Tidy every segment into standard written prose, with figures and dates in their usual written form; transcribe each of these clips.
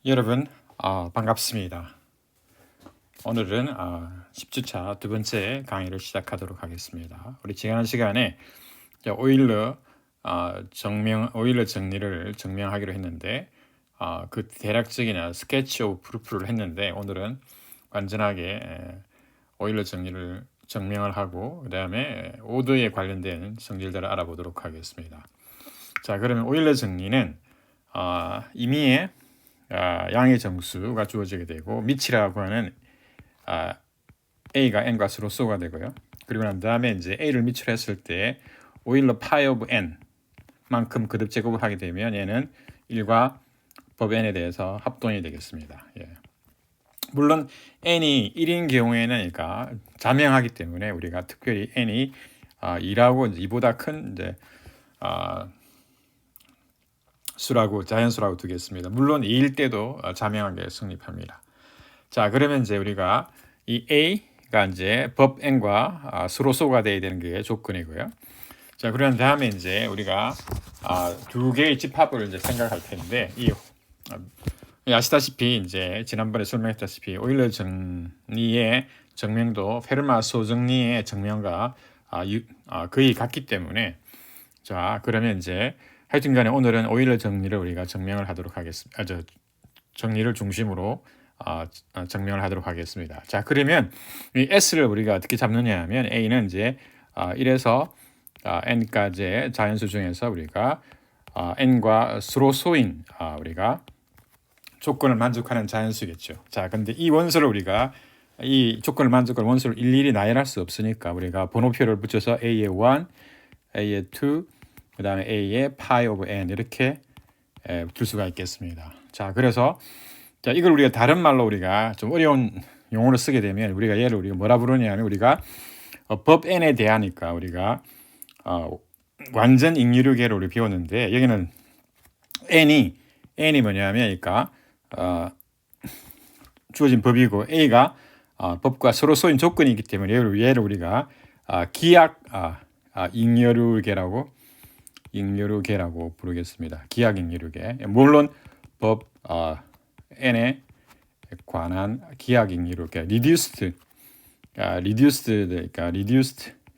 여러분 반갑습니다. 오늘은 10주차 두 번째 강의를 시작하도록 하겠습니다. 우리 지난 시간에 오일러 오일러 정리를 증명하기로 했는데 그 대략적인 스케치 오브 프루프를 했는데 오늘은 완전하게 오일러 정리를 증명을 하고 그 다음에 오더에 관련된 성질들을 알아보도록 하겠습니다. 자, 그러면 오일러 정리는 임의의 양의 정수가 주어지게 되고 밑이라고 하는 a가 n과 서로소가 되고요. 그리고 난 다음에 이제 a를 밑으로 했을 때 오일러 파이 오브 n 만큼 거듭 제곱을 하게 되면 얘는 1과 법 n에 대해서 합동이 되겠습니다. 예. 물론 n이 1인 경우에는 그러니까 자명하기 때문에 우리가 특별히 n이 2라고 2보다 큰 이제 수라고 자연수라고 두겠습니다. 물론 2일 때도 자명하게 성립합니다. 자, 그러면 이제 우리가 이 A가 이제 법 N과 서로소가 돼야 되는 게 조건이고요. 자, 그런 다음에 이제 우리가 두 개의 집합을 이제 생각할 텐데 아시다시피 이제 지난번에 설명했다시피 오일러 정리의 정명도 페르마 소정리의 정명과 거의 같기 때문에 자, 그러면 이제 하여튼간에 오늘은 오일러 정리를 우리가 증명을 하도록 하겠습니다. 정리를 중심으로 증명을 하도록 하겠습니다. 자, 그러면 이 S를 우리가 어떻게 잡느냐 하면 A는 이제 1에서 N까지의 자연수 중에서 우리가 N과 서로소인 우리가 조건을 만족하는 자연수겠죠. 자, 근데 이 원소를 우리가 이 조건을 만족할 원소를 일일이 나열할 수 없으니까 우리가 번호표를 붙여서 A의 1, A의 2, 그 다음에 A의 파이 오브 N 이렇게 둘 수가 있겠습니다. 자, 그래서 자, 이걸 우리가 다른 말로 우리가 좀 어려운 용어를 쓰게 되면 우리가 얘를 우리가 뭐라 부르냐면 우리가 법 N에 대하니까 우리가 완전 잉유류계를 우리 배웠는데 여기는 N이 뭐냐면 그러니까 주어진 법이고 A가 법과 서로소인 조건이기 때문에 얘를 우리가 기약 잉여류계라고 부르겠습니다. 기약 잉여류계. 물론 법 N에 관한 기약 잉여류계. reduced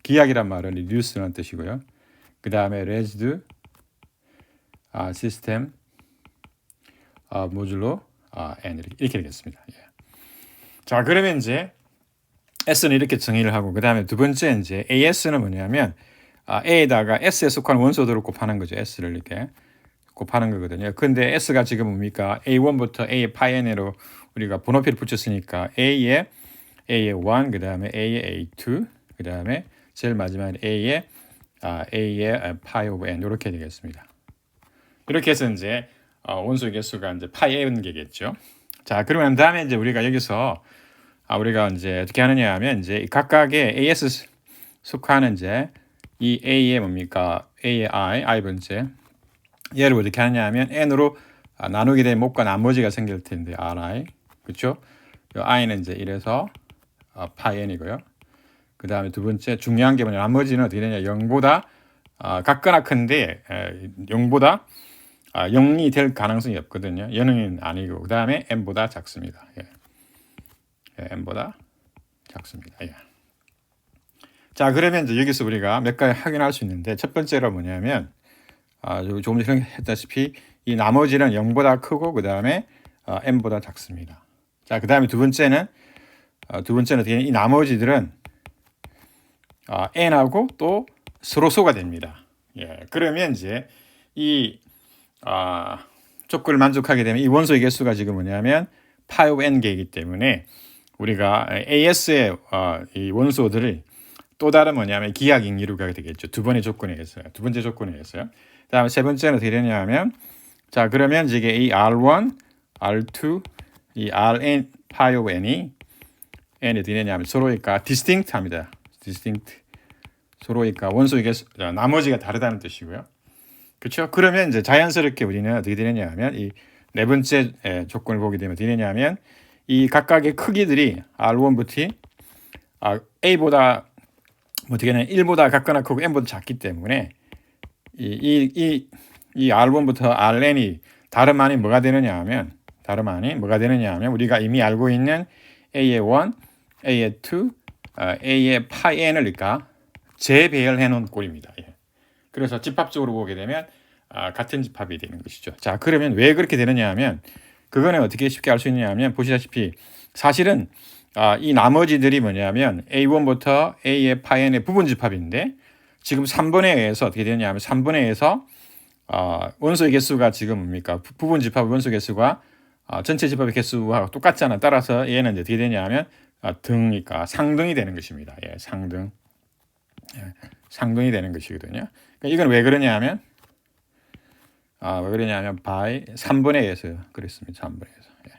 기약이란 말은 reduced라는 뜻이고요. 그 다음에 raised system 모듈로 N 이렇게 되겠습니다. 예. 자, 그러면 이제 S는 이렇게 정의를 하고 그 다음에 두 번째 이제 AS는 뭐냐면 A에다가 S에 속한 원소들을 곱하는 거죠. S를 이렇게 곱하는 거거든요. 근데 S가 지금 뭡니까? A1부터 A의 파이 n으로 우리가 번호표를 붙였으니까 A의 1, 그 다음에 A의 A2, 그 다음에 제일 마지막에 A의 파이 오브 n 이렇게 되겠습니다. 이렇게 해서 이제 원소 개수가 이제 파이 n 개겠죠. 자, 그러면 다음에 이제 우리가 여기서 우리가 이제 어떻게 하느냐 하면 이제 각각의 AS 속하는 이제 이 A의 뭡니까? A의 i번째 얘를 어떻게 하느냐 하면 n으로 나누게 되면 못과 나머지가 생길 텐데 Ri 그렇죠? i는 이제 1에서 파이 n이고요. 그 다음에 두 번째 중요한 게 뭐냐 나머지는 어떻게 되냐 0보다 같거나 큰데 0보다 0이 될 가능성이 없거든요. 0은 아니고 그 다음에 n보다 작습니다. 예. n보다 작습니다. 예. 자, 그러면 이제 여기서 우리가 몇 가지 확인할 수 있는데 첫 번째로 뭐냐면 조금 전에 했다시피 이 나머지는 0보다 크고 그 다음에 n보다 작습니다. 자, 그 다음에 두 번째는 어떻게 이 나머지들은 n하고 또 서로소가 됩니다. 예, 그러면 이제 이 조건을 만족하게 되면 이 원소의 개수가 지금 뭐냐면 파이 오브 n 개이기 때문에 우리가 AS의 이 원소들을 또 다른 뭐냐면 기약 잉여류가 되겠죠. 두 번째 조건에 의해서요. 다음에 세 번째는 어떻게 되냐면 자, 그러면 이게 이 R1, R2, 이 Rn 파이 오브 n이 n이 어떻게 되냐면 서로니까 distinct합니다. distinct 서로니까 원소의 개수 나머지가 다르다는 뜻이고요. 그렇죠? 그러면 이제 자연스럽게 우리는 어떻게 되느냐면 이 네 번째 조건을 보게 되면 어떻게 되냐면 이 각각의 크기들이 R1부터 A보다 어떻게 되냐 1보다 같거나 크고 n보다 작기 때문에 이 R1부터 Rn이 다름 아닌 뭐가 되느냐 하면 다름 아닌 뭐가 되느냐 하면 우리가 이미 알고 있는 A의 1, A의 2, A의 파이 n을 그러니까 재배열해 놓은 꼴입니다. 예. 그래서 집합적으로 보게 되면 같은 집합이 되는 것이죠. 자, 그러면 왜 그렇게 되느냐 하면 그거는 어떻게 쉽게 알 수 있느냐 하면 보시다시피 사실은 이 나머지들이 뭐냐면 A1부터 A의 파이 n의 부분 집합인데 지금 3번에 의해서 어떻게 되느냐 하면 3번에 의해서 원소의 개수가 지금 뭡니까? 부분 집합 원소 개수가 전체 집합의 개수와 똑같잖아. 따라서 얘는 이제 어떻게 되냐 하면 등이니까 상등이 되는 것입니다. 예, 상등. 예, 상등이 되는 것이거든요. 그러니까 이건 왜 그러냐 하면 왜 그러냐 하면 by 3분에 의해서요. 그랬습니다. 3분에 의해서. 예.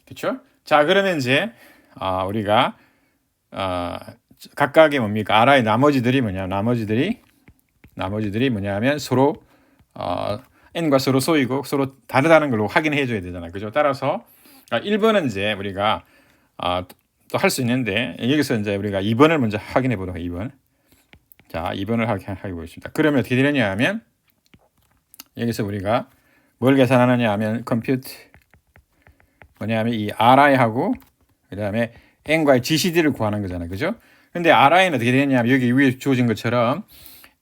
그렇죠? 자, 그러면 이제 우리가 각각의 뭡니까? R의 나머지들이 뭐냐? 나머지들이 뭐냐면 서로 n과 서로 쏘이고 서로 다르다는 걸 확인해 줘야 되잖아요. 그죠? 따라서 1번은 이제 우리가 또 할 수 있는데 여기서 이제 우리가 2번을 먼저 확인해 보도록 2번. 자, 2번을 하게 보겠습니다. 그러면 어떻게 되느냐 하면 여기서 우리가 뭘 계산하느냐 하면 compute 뭐냐면 이 ri하고 그다음에 n과의 GCD를 구하는 거잖아요. 그죠? 근데 ri는 어떻게 되느냐 하면 여기 위에 주어진 것처럼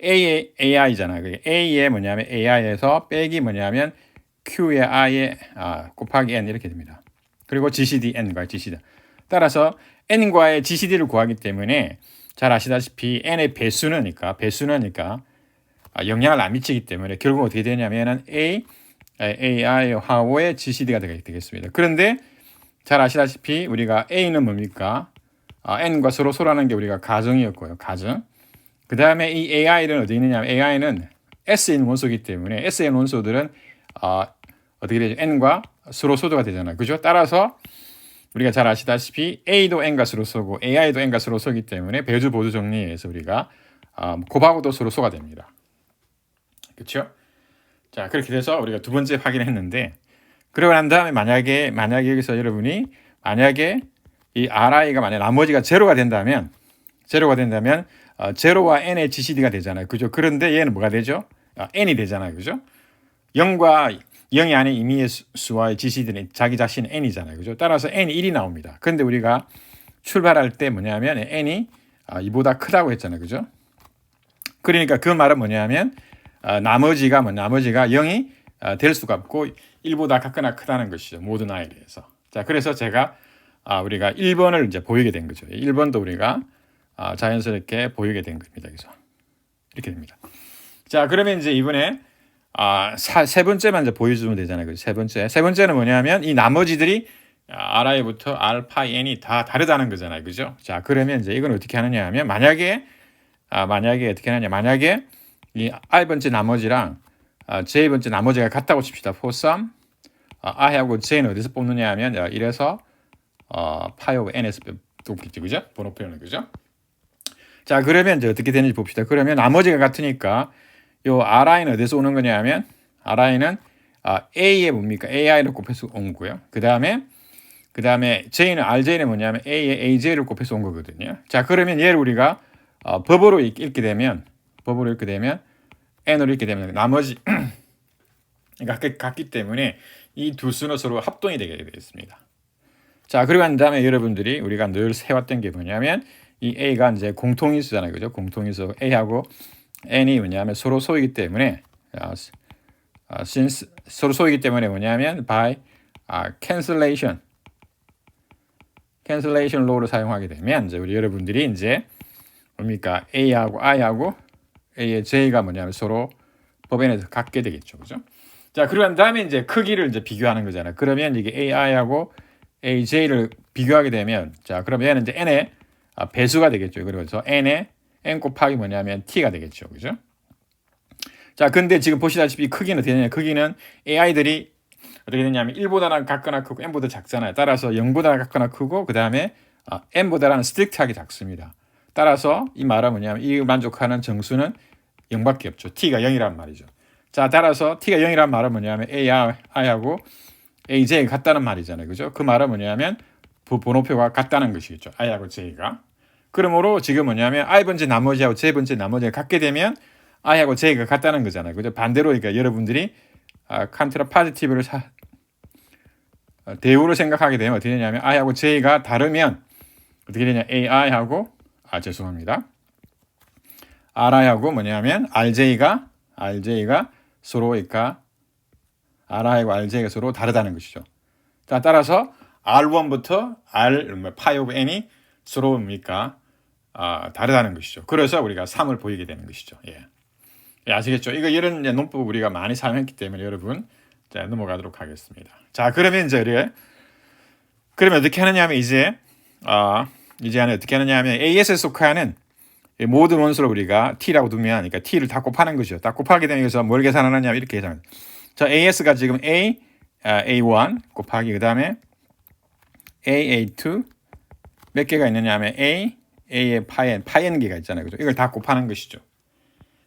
A의 AI잖아요. A의 뭐냐면 AI에서 빼기 뭐냐면 Q의 I의 곱하기 N 이렇게 됩니다. 그리고 GCD N과의 GCD. 따라서 N과의 GCD를 구하기 때문에 잘 아시다시피 N의 배수는 영향을 안 미치기 때문에 결국 어떻게 되냐면은 AI 화호의 GCD가 되겠습니다. 그런데 잘 아시다시피 우리가 A는 뭡니까? N과 서로 소라는 게 우리가 가정이었고요. 가정. 그 다음에 이 AI는 어디 있느냐? AI는 S에 있는 원소이기 때문에 S에 있는 원소들은 어떻게 되죠? N과 서로 소도가 되잖아요. 그죠? 따라서 우리가 잘 아시다시피 A도 N과 서로 소고 AI도 N과 서로 소기 때문에 배주 보조 정리에 의해서 우리가 곱하고도 서로 소가 됩니다. 그렇죠? 자, 그렇게 돼서 우리가 두 번째 확인했는데 그러고 난 다음에 만약에 여기서 여러분이 만약에 이 RI가 만약 나머지가 제로가 된다면 제로와 n의 GCD가 되잖아요. 그죠? 그런데 얘는 뭐가 되죠? n이 되잖아요. 그죠? 0과 0이 아닌 임의의 수와의 GCD는 자기 자신 n이잖아요. 그죠? 따라서 n이 1이 나옵니다. 근데 우리가 출발할 때 뭐냐면 n이 이보다 크다고 했잖아요. 그죠? 그러니까 그 말은 뭐냐면 나머지가 0이 될 수가 없고 1보다 같거나 크다는 것이죠. 모든 i에 대해서. 자, 그래서 제가 우리가 1번을 이제 보이게 된 거죠. 1번도 우리가 자연스럽게 보이게 된 겁니다. 여기서 이렇게 됩니다. 자, 그러면 이제 이번에 세 번째만 이제 보여주면 되잖아요. 그죠? 세 번째는 뭐냐면 이 나머지들이 RI부터 R, 파이, N이 다 다르다는 거잖아요. 그죠? 자, 그러면 이제 이건 어떻게 하느냐 하면 만약에 어떻게 하느냐 만약에 이 I번째 나머지랑 J번째 나머지가 같다고 칩시다. for some I하고 J는 어디서 뽑느냐 하면 이래서 파이 오브 N에서 뽑겠죠. 그죠? 번호 표현은 그죠? 자, 그러면 이제 어떻게 되는지 봅시다. 그러면 나머지가 같으니까 요 RI는 어디서 오는 거냐 하면 RI는 A에 뭡니까? AI를 곱해서 온 거고요. 그 다음에 J는 RJ는 뭐냐면 A에 AJ를 곱해서 온 거거든요. 자, 그러면 얘를 우리가 법으로 읽게 되면 N으로 읽게 되면 나머지 같기 때문에 이 두 수는 서로 합동이 되게 되겠습니다. 자, 그리고 난 다음에 여러분들이 우리가 늘 세웠던 게 뭐냐면 이 A가 이제 공통인수잖아요. 그죠? 공통인수 A하고 N이 뭐냐면 서로 소이기 때문에 since 서로 소이기 때문에 뭐냐면 by cancellation law를 사용하게 되면 이제 우리 여러분들이 이제 뭡니까? A하고 I하고 A의 J가 뭐냐면 서로 법원에서 같게 되겠죠. 그죠? 자, 그리고 난 다음에 이제 크기를 이제 비교하는 거잖아요. 그러면 이게 AI하고 AJ를 비교하게 되면 자, 그러면 얘는 이제 N의 배수가 되겠죠. 그래서 N 곱하기 뭐냐면 T가 되겠죠. 그죠? 자, 근데 지금 보시다시피 크기는 어떻게 되냐? 크기는 AI들이 어떻게 되냐면 1보다는 같거나 크고 N보다 작잖아요. 따라서 0보다 같거나 크고 그 다음에 N보다는 스트릭트하게 작습니다. 따라서 이 말은 뭐냐면 이 만족하는 정수는 0밖에 없죠. T가 0이란 말이죠. 자, 따라서 T가 0이란 말은 뭐냐면 AI하고 AJ가 같다는 말이잖아요. 그죠? 그 말은 뭐냐면 번호표가 같다는 것이겠죠. I하고 J가. 그러므로 지금 뭐냐면 I번째 나머지하고 J번째 나머지가 같게 되면 I하고 J가 같다는 거잖아요. 그죠? 반대로 그러니까 여러분들이 컨트라 파지티브를 대우를 생각하게 되면 어떻게 되냐면 i하고 j가 다르면 어떻게 되냐 ai하고 죄송합니다. ri하고 뭐냐면 rj가 서로 그러니까 ri하고 rj가 서로 다르다는 것이죠. 자, 따라서 r1부터 r 파이 오브 n이 서로 뭡니까? 다르다는 것이죠. 그래서 우리가 3을 보이게 되는 것이죠. 예. 예, 아시겠죠? 이런 논법 우리가 많이 사용했기 때문에 여러분 자, 넘어가도록 하겠습니다. 자, 그러면 그러면 어떻게 하느냐면 이제 어떻게 하느냐면 AS에 속하는 모든 원소를 우리가 t라고 두면 그러니까 t를 다 곱하는 거죠. 다 곱하게 되면 여기서 뭘 계산하느냐 이렇게 계산합니다. 자, AS가 지금 A1 곱하기 그다음에 AA2 몇 개가 있느냐 하면 A의 파이n 개가 있잖아요. 그죠? 이걸 다 곱하는 것이죠.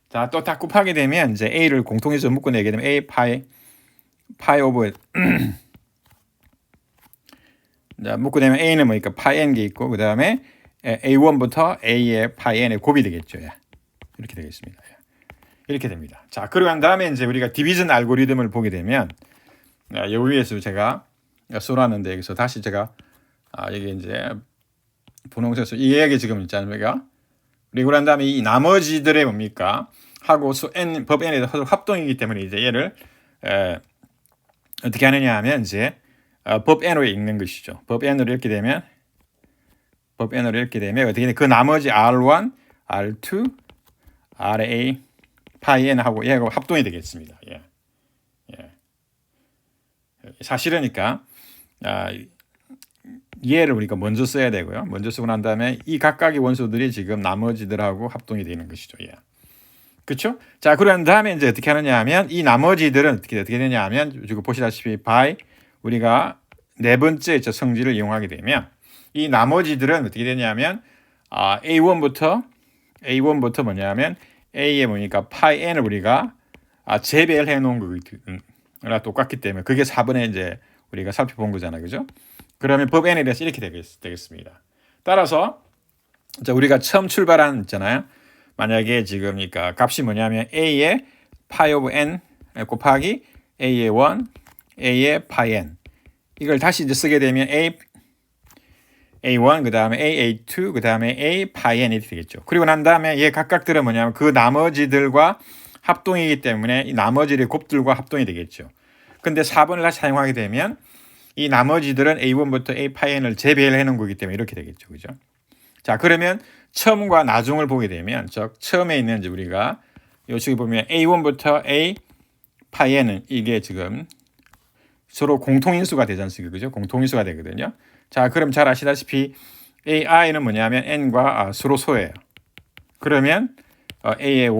자, 또 다 곱하게 되면 이제 A를 공통해서 묶어내게 되면 A 파이 오브 자, 묶어내면 A는 뭐니까 파이 n 개 있고 그다음에 A1부터 A의 파이 n의 곱이 되겠죠. 예. 이렇게 되겠습니다. 예. 이렇게 됩니다. 자, 그러고 난 다음에 이제 우리가 디비전 알고리즘을 보게 되면 여기에서 제가 쏘놨는데 여기서 다시 제가 여기 이제 분홍색에서 이 얘기 지금 있잖아요. 그리고 난 다음에 이 나머지들의 뭡니까? 하고 법 n에 합동이기 때문에 이제 얘를 어떻게 하느냐 하면 이제 법 n으로 읽는 것이죠. 법 n으로 읽게 되면 어떻게 되냐 그 나머지 r1, r2, ra, 파이 n 하고 얘하고 합동이 되겠습니다. 예. 사실으니까 얘를 우리가 먼저 써야 되고요. 먼저 쓰고 난 다음에 이 각각의 원소들이 지금 나머지들하고 합동이 되는 것이죠. 예. 그렇죠? 자, 그런 다음에 이제 어떻게 하느냐 하면 이 나머지들은 어떻게 되냐 하면 지금 보시다시피 by 우리가 네 번째 성질을 이용하게 되면 이 나머지들은 어떻게 되냐면 A1부터 뭐냐면 A에 뭐니까 파이 n을 우리가 재배를 해 놓은 거랑 똑같기 때문에 그게 4번에 이제 우리가 살펴본 거잖아요. 그죠? 그러면 법 n에 대해서 이렇게 되겠습니다. 따라서 우리가 처음 출발한 있잖아요. 만약에 지금 그러니까 값이 뭐냐면 a의 파이 오브 n 곱하기 a의 1, a의 파이 n 이걸 다시 이제 쓰게 되면 A1 그다음에 AA2 그다음에 A 파이 n이 되겠죠. 그리고 난 다음에 얘 각각들은 뭐냐면 그 나머지들과 합동이기 때문에 이 나머지의 곱들과 합동이 되겠죠. 근데 4번을 다시 사용하게 되면 이 나머지들은 A1부터 A 파이 n을 재배를 해 놓은 거기 때문에 이렇게 되겠죠. 그죠? 자, 그러면 처음과 나중을 보게 되면 처음에 있는 이제 우리가 여기 보면 A1부터 A 파이 n은 이게 지금 서로 공통인수가 되지 않습니까? 그죠? 공통인수가 되거든요. 자, 그럼 잘 아시다시피 AI는 뭐냐면 n과 서로 소예요. 그러면 A의 1,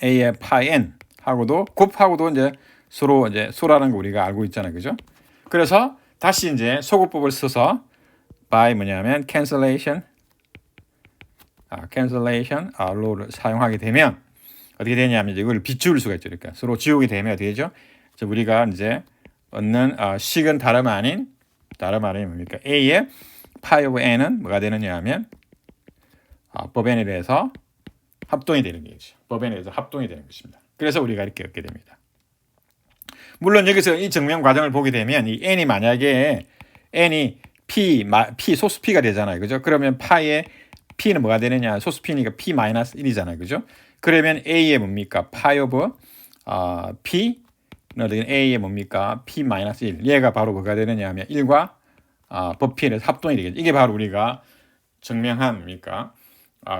A의 파이 n 하고도 곱하고도 이제 서로 이제 소라는 거 우리가 알고 있잖아요. 그죠? 그래서 다시 이제 소곱법을 써서 by 뭐냐면 cancellation rul을 사용하게 되면 어떻게 되냐면 이걸 비추을 수가 있죠. 그러니까 서로 지우게 되면 어떻게 되죠? 우리가 이제 얻는 식은 다름 아닌 뭡니까? A의 파이 오브 n은 뭐가 되느냐 하면 법 n에 대해서 합동이 되는 거죠. 법 n에 대해서 합동이 되는 것입니다. 그래서 우리가 이렇게 얻게 됩니다. 물론 여기서 이 증명 과정을 보게 되면 이 n이 만약에 n이 p 소수 p가 되잖아요. 그죠? 그러면 파이의 p는 뭐가 되느냐? 소수 p니까 p-1이잖아요. 그죠? 그러면 a의 뭡니까? 파이 오브 p A의 뭡니까? p-1 얘가 바로 뭐가 되느냐 하면 1과 법 P의 합동이 되겠죠. 이게 바로 우리가 증명한 뭡니까?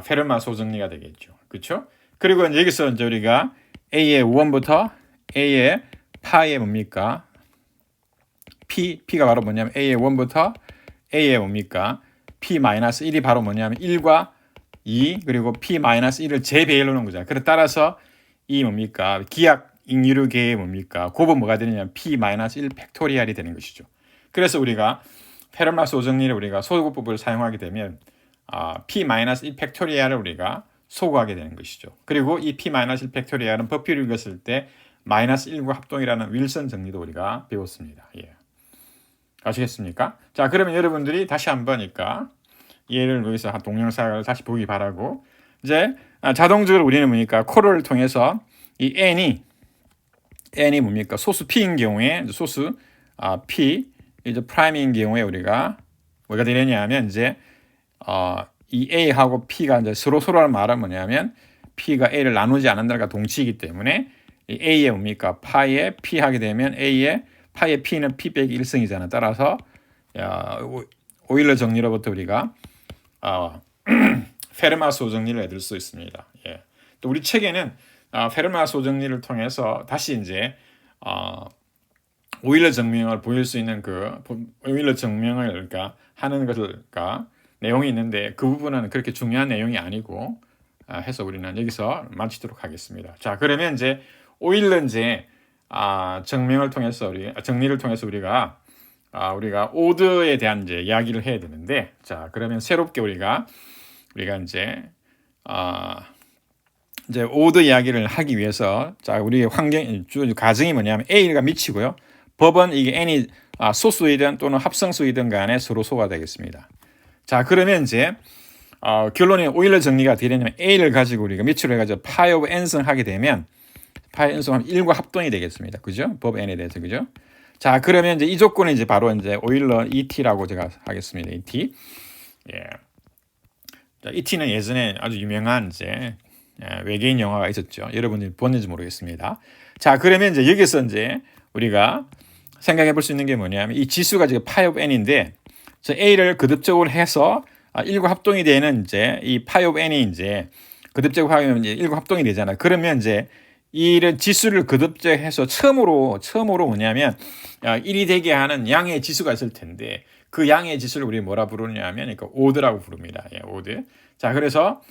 페르마 소정리가 되겠죠. 그렇죠? 그리고 여기서 이제 우리가 A의 1부터 A의 파이의 뭡니까? P가 바로 뭐냐면 A의 1부터 A의 뭡니까? p-1이 바로 뭐냐면 1과 2 그리고 p-1을 재배해 놓는 거잖아요. 그래 따라서 이 뭡니까? 기하 인유류계의 뭡니까? 곱은 뭐가 되느냐면 p-1 팩토리얼이 되는 것이죠. 그래서 우리가 페르마 소정리를 우리가 소곱법을 사용하게 되면 p-1 팩토리얼을 우리가 소구하게 되는 것이죠. 그리고 이 p-1 팩토리얼은 법표를 읽었을 때 -1과 합동이라는 윌슨 정리도 우리가 배웠습니다. 예. 아시겠습니까? 자, 그러면 여러분들이 다시 한번니까 얘를 여기서 동영상을 다시 보기 바라고 이제 자동적으로 우리는 뭐니까 코를 통해서 이 n이 뭡니까? 소수 p인 경우에 소수 P 이제 프라임인 경우에 우리가 뭐가 되느냐 하면 이제 이 A하고 P가 이제 서로라는 말은 뭐냐면 P가 A를 나누지 않는다가 동치이기 때문에 이 A의 뭡니까? 파이에 P 하게 되면 A의 파이의 P는 P 빼기 1승이잖아. 따라서 오일러 정리로부터 우리가 페르마소 정리를 얻을 수 있습니다. 예. 또 우리 책에는 페르마소 정리를 통해서 다시 이제 오일러 증명을 보일 수 있는 그 오일러 증명을 그러니까 하는 것을까 내용이 있는데 그 부분은 그렇게 중요한 내용이 아니고 해서 우리는 여기서 마치도록 하겠습니다. 자, 그러면 이제 오일러 이제 정리를 통해서 우리가 오드에 대한 이제 이야기를 해야 되는데, 자, 그러면 새롭게 우리가 이제 오드 이야기를 하기 위해서 자, 우리의 가정이 뭐냐면 A가 미치고요. 법은 이게 n이 소수이든 또는 합성수이든 간에 서로 소가 되겠습니다. 자, 그러면 이제 결론이 오일러 정리가 어떻게 되냐면 A를 가지고 우리가 미치를 해가지고 파이 오브 n승 하게 되면 파이 n승하면 1과 합동이 되겠습니다. 그죠? 법 n에 대해서 그죠? 자, 그러면 이제 이 조건이 이제 바로 이제 오일러 ET라고 제가 하겠습니다. ET. 예. 자, ET는 예전에 아주 유명한 이제 외계인 영화가 있었죠. 여러분들이 보는지 모르겠습니다. 자, 그러면 이제 여기서 이제 우리가 생각해 볼 수 있는 게 뭐냐면 이 지수가 지금 파이 오브 n인데 저 A를 거듭적으로 해서 1과 합동이 되는 이제 이 파이 오브 n이 이제 거듭적으로 하면 이제 1과 합동이 되잖아요. 그러면 이제 이런 지수를 거듭적해서 처음으로 뭐냐면 1이 되게 하는 양의 지수가 있을 텐데 그 양의 지수를 우리 뭐라 부르냐면 그러니까 오드라고 부릅니다. 예, 오드. 자, 그래서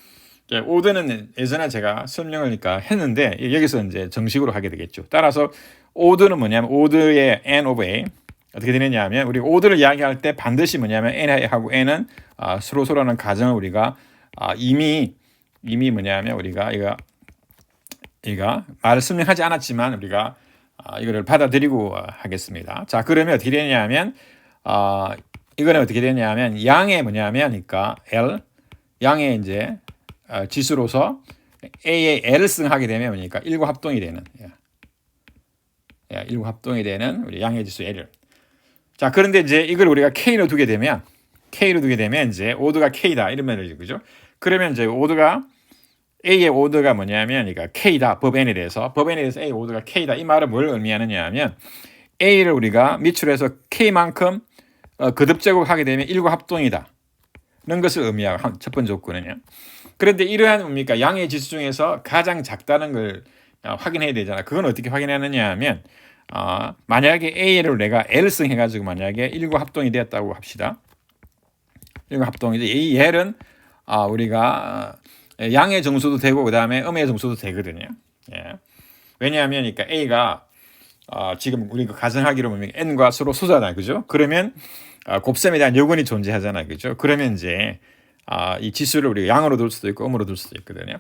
오드는 예전에 제가 설명을 했는데 여기서 이제 정식으로 하게 되겠죠. 따라서 오드는 뭐냐면 오드의 n of a 어떻게 되느냐 하면 우리 오드를 이야기할 때 반드시 뭐냐면 n하고 n은 서로라는 가정을 우리가 이미 뭐냐면 우리가 이거 말을 설명하지 않았지만 우리가 이거를 받아들이고 하겠습니다. 자, 그러면 어떻게 되냐 하면 이거는 어떻게 되냐 하면 양의 뭐냐면 그러니까 L 양의 이제 지수로서 A의 L을 승하게 되면 뭐니까 1과 합동이 되는 1과 합동이 되는 우리 양의 지수 L을. 자, 그런데 이제 이걸 우리가 K로 두게 되면 이제 오드가 K다 이러면 그죠? 그러면 이제 A의 오드가 뭐냐면 그러니까 K다. 법 N에 대해서 A 오드가 K다. 이 말은 뭘 의미하느냐 하면 A를 우리가 미출해서 K만큼 거듭적으로 하게 되면 1과 합동이다. 는 것을 의미하고 첫 번째 조건은요. 그런데 이러한 뭡니까? 양의 지수 중에서 가장 작다는 걸 확인해야 되잖아. 그건 어떻게 확인하느냐 하면 만약에 A를 내가 L승 해가지고 만약에 1과 합동이 되었다고 합시다. 1과 합동이 이 L은 우리가 양의 정수도 되고 그 다음에 음의 정수도 되거든요. 예. 왜냐하면 그러니까 A가 지금 우리가 가정하기로 보면 n과 서로 소잖아요, 그죠? 그러면 곱셈에 대한 요건이 존재하잖아요, 그죠? 그러면 이제 이 지수를 우리가 양으로 둘 수도 있고 음으로 둘 수도 있거든요.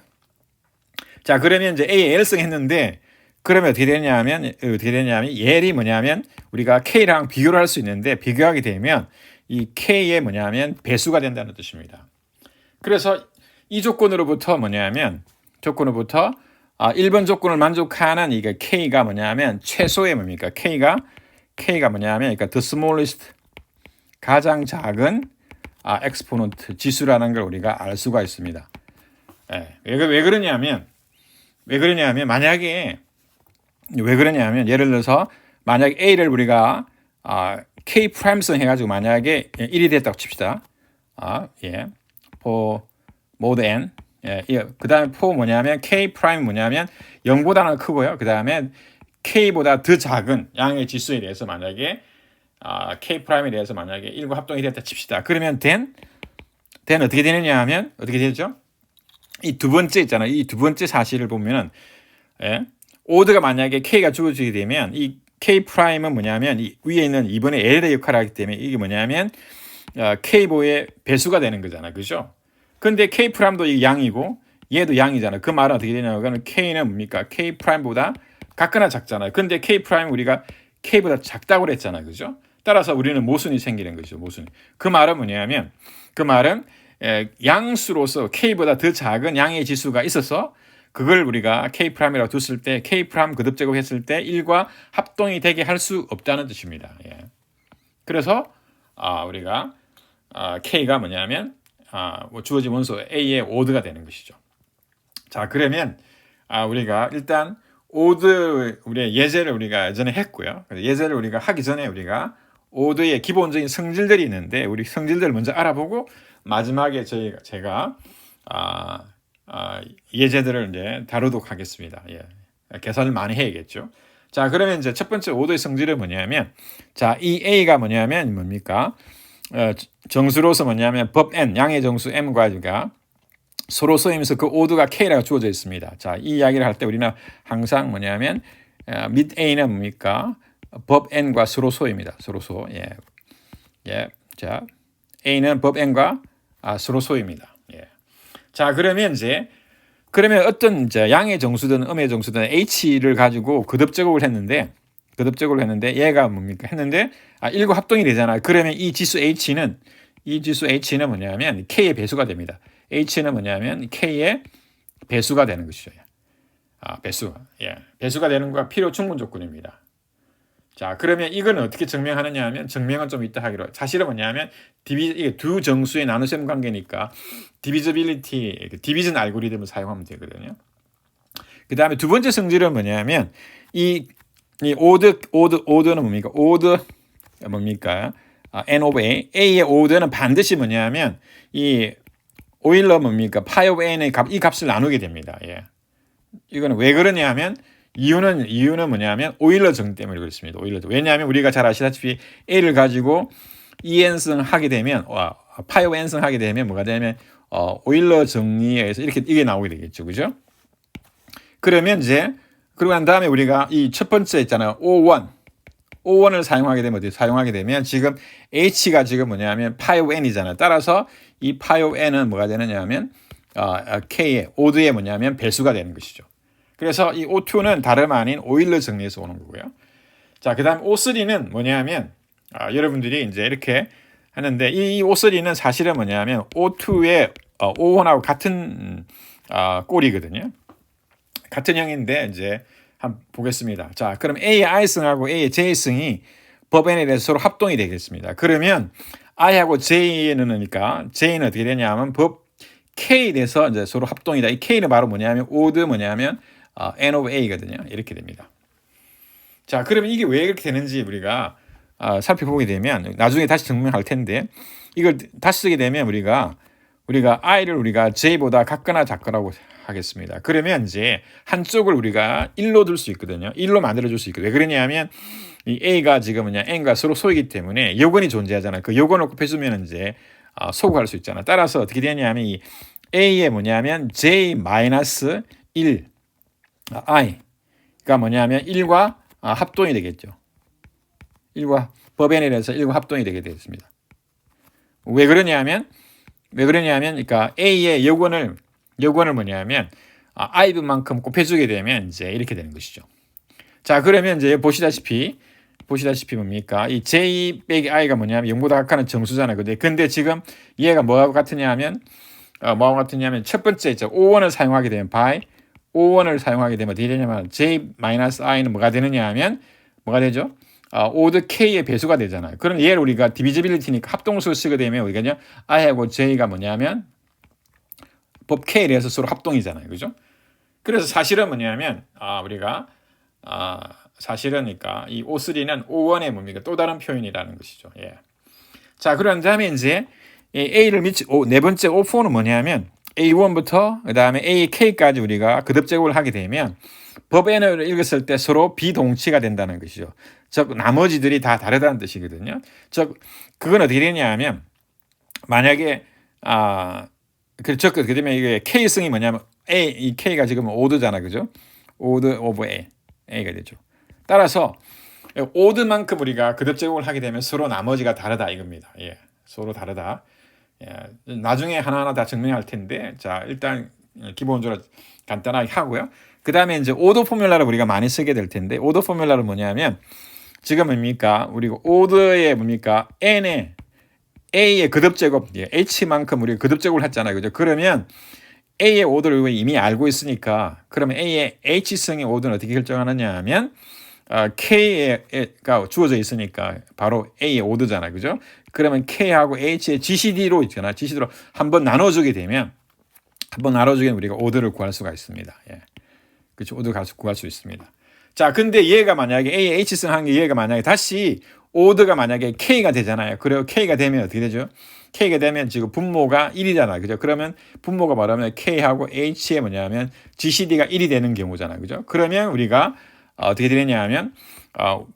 자, 그러면 이제 A에 L승 했는데 그러면 어떻게 되냐면 L이 뭐냐면 우리가 K랑 비교를 할 수 있는데 비교하게 되면 이 K의 뭐냐면 배수가 된다는 뜻입니다. 그래서 이 조건으로부터 1번 조건을 만족하는 이게 K가 뭐냐면 최소의 뭡니까? K가 뭐냐면 그러니까 the smallest 가장 작은 exponent 지수라는 걸 우리가 알 수가 있습니다. 예, 왜 그러냐면 만약에 예를 들어서 만약 A를 우리가 K 프라임승 해가지고 만약에 1이 됐다고 칩시다. for mod n. 그 다음에 for 뭐냐면 K 프라임 뭐냐면 0보다는 크고요. 그 다음에 K보다 더 작은 양의 지수에 대해서 만약에 K 프라임에 대해서 만약에 1과 합동이 됐다 칩시다. 그러면 then 어떻게 되느냐 하면 어떻게 되죠? 이 두 번째 있잖아요. 이 두 번째 사실을 보면은 오드가 만약에 K가 주어지게 되면 이 K 프라임은 뭐냐면 이 위에 있는 2번의 L의 역할을 하기 때문에 이게 뭐냐면 K보의 배수가 되는 거잖아요. 그죠? 근데 K 프라임도 이 양이고 얘도 양이잖아요. 그 말은 어떻게 되냐면 K는 뭡니까? K 프라임보다 같거나 작잖아요. 근데 K 프라임 우리가 K보다 작다고 그랬잖아요. 그죠? 따라서 우리는 모순이 생기는 거죠. 모순이. 그 말은 양수로서 K보다 더 작은 양의 지수가 있어서 그걸 우리가 K'이라고 뒀을 때 K' 거듭 제곱했을 때 1과 합동이 되게 할 수 없다는 뜻입니다. 예. 그래서 우리가 K가 뭐냐면 뭐 주어진 원소 A의 오드가 되는 것이죠. 자, 그러면 우리가 일단 오드 우리의 예제를 우리가 예전에 했고요. 예제를 우리가 하기 전에 우리가 오드의 기본적인 성질들이 있는데 우리 성질들을 먼저 알아보고 마지막에 제가 예제들을 이제 다루도록 하겠습니다. 예. 계산을 많이 해야겠죠. 자, 그러면 이제 첫 번째 오드의 성질은 뭐냐면, 자, 이 A가 뭐냐면 뭡니까? 정수로서 뭐냐면 법 n 양의 정수 m과 우리가 서로 쏘이면서 그 오드가 K라고 주어져 있습니다. 자, 이 이야기를 할 때 우리는 항상 뭐냐면 밑 A는 뭡니까? 법 n과 서로 소입니다. 서로 소. 예. 예. 자, A는 법 n과 서로 소입니다. 예. 자, 그러면 어떤 양의 정수든 음의 정수든 H를 가지고 거듭 제곱을 했는데 얘가 뭡니까? 했는데 1과 합동이 되잖아요. 그러면 이 지수 H는 뭐냐면 K의 배수가 됩니다. H는 뭐냐면 K의 배수가 되는 것이죠. 배수. 예. 배수가 되는 거가 필요 충분 조건입니다. 자, 그러면 이거는 어떻게 증명하느냐 하면 증명은 좀 이따 하기로. 사실은 뭐냐면 이게 두 정수의 나눗셈 관계니까 디비전 알고리즘을 사용하면 되거든요. 그 다음에 두 번째 성질은 뭐냐면 이 오드는 뭡니까? n of a. A의 오드는 반드시 뭐냐면 이 오일러 뭡니까? 파이 오브 n의 이 값을 나누게 됩니다. 예. 이거는 왜 그러냐 하면 이유는 뭐냐면 오일러 정 때문에 그렇습니다. 왜냐하면 우리가 잘 아시다시피 A를 가지고 En승 하게 되면 파이 오브 N승 하게 되면 뭐가 되냐면 오일러 정리에 의해서 이게 나오게 되겠죠. 그죠? 그러면 그러고 난 다음에 우리가 이 첫 번째 있잖아요. O1을 사용하게 되면 지금 H가 지금 뭐냐면 파이 오브 N이잖아요. 따라서 이 파이 오브 N은 뭐가 되느냐 하면 K의 오드의 뭐냐면 배수가 되는 것이죠. 그래서 이 O2는 다름 아닌 오일러 정리에서 오는 거고요. 자, 그 다음 O3는 뭐냐면 여러분들이 이제 이렇게 하는데 이 O3는 사실은 뭐냐면 O2의 O1하고 같은 꼴이거든요. 같은 형인데 이제 한번 보겠습니다. 자, 그럼 A의 I승하고 A의 J승이 법 N에 대해서 서로 합동이 되겠습니다. 그러면 I하고 J는 그러니까 J는 어떻게 되냐면 법 K에 대해서 이제 서로 합동이다. 이 K는 바로 뭐냐면 오드 뭐냐면 N of A거든요. 이렇게 됩니다. 자, 그러면 이게 왜 그렇게 되는지 우리가 살펴보게 되면 나중에 다시 증명할 텐데 이걸 다시 쓰게 되면 우리가 I를 우리가 J보다 같거나 작거라고 하겠습니다. 그러면 이제 한쪽을 우리가 1로 둘 수 있거든요. 1로 만들어줄 수 있거든요. 왜 그러냐면 이 A가 지금 N과 서로 소이기 때문에 요건이 존재하잖아요. 그 요건을 곱해주면 이제 소구할 수 있잖아요. 따라서 어떻게 되냐면 이 A의 뭐냐면 J-1 I가 뭐냐면 1과 합동이 되겠죠. 1과 법 N에 대해서 1과 합동이 되게 되겠습니다. 왜 그러냐면 그러니까 A의 요건을 뭐냐면 I분만큼 곱해주게 되면 이제 이렇게 되는 것이죠. 자, 그러면 이제 보시다시피 뭡니까? 이 J 빼기 I가 뭐냐면 0보다 각하는 정수잖아요. 근데 지금 얘가 뭐하고 같으냐 하면 첫 번째 있죠. O1을 사용하게 되면 O1을 사용하게 되면 어떻게 되냐면 J-I는 뭐가 되느냐 하면 뭐가 되죠? 오드 K의 배수가 되잖아요. 그럼 얘를 우리가 디비지빌리티니까 합동수를 쓰게 되면 우리가 I하고 J가 뭐냐면 법 K에 대해서 서로 합동이잖아요. 그죠? 그래서 사실은 뭐냐면 우리가 사실은 그러니까 이 O3는 O1의 뭡니까? 또 다른 표현이라는 것이죠. 예. 자, 그런 다음에 이제 A를 네 번째 O4는 뭐냐면 A1부터 그다음에 AK까지 우리가 거듭 제곱을 하게 되면 법 N을 읽었을 때 서로 비동치가 된다는 것이죠. 즉 나머지들이 다 다르다는 뜻이거든요. 즉 그건 어떻게 되냐 하면 만약에 그렇죠. 그러면 이게 K승이 뭐냐면 이 K가 지금 오드잖아. 그죠? 오드 오브 A가 되죠. 따라서 오드만큼 우리가 거듭 제곱을 하게 되면 서로 나머지가 다르다 이겁니다. 예. 서로 다르다. 예. 나중에 하나하나 다 증명할 텐데 자, 일단 기본적으로 간단하게 하고요. 그다음에 이제 오더 포뮬라를 우리가 많이 쓰게 될 텐데 오더 포뮬라는 뭐냐면 지금 뭡니까? 우리가 오더의 뭡니까? N의 A의 거듭 제곱, H만큼 우리가 거듭 제곱을 했잖아요. 그죠? 그러면 A의 오더를 이미 알고 있으니까 그러면 A의 H성의 오더는 어떻게 결정하느냐 하면 K가 주어져 있으니까 바로 A의 오더잖아요. 그죠? 그러면 K하고 H의 GCD로 있잖아. GCD로 한번 나눠주게 되면 우리가 오더를 구할 수가 있습니다. 예. 그렇죠. 오더를 구할 수 있습니다. 자, 근데 얘가 만약에 A의 H성 한 게 얘가 만약에 다시 오더가 만약에 K가 되잖아요. 그리고 K가 되면 어떻게 되죠? K가 되면 지금 분모가 1이잖아요. 그죠? 그러면 분모가 뭐라면 K하고 H의 뭐냐면 GCD가 1이 되는 경우잖아요. 그죠? 그러면 우리가 어떻게 되느냐 하면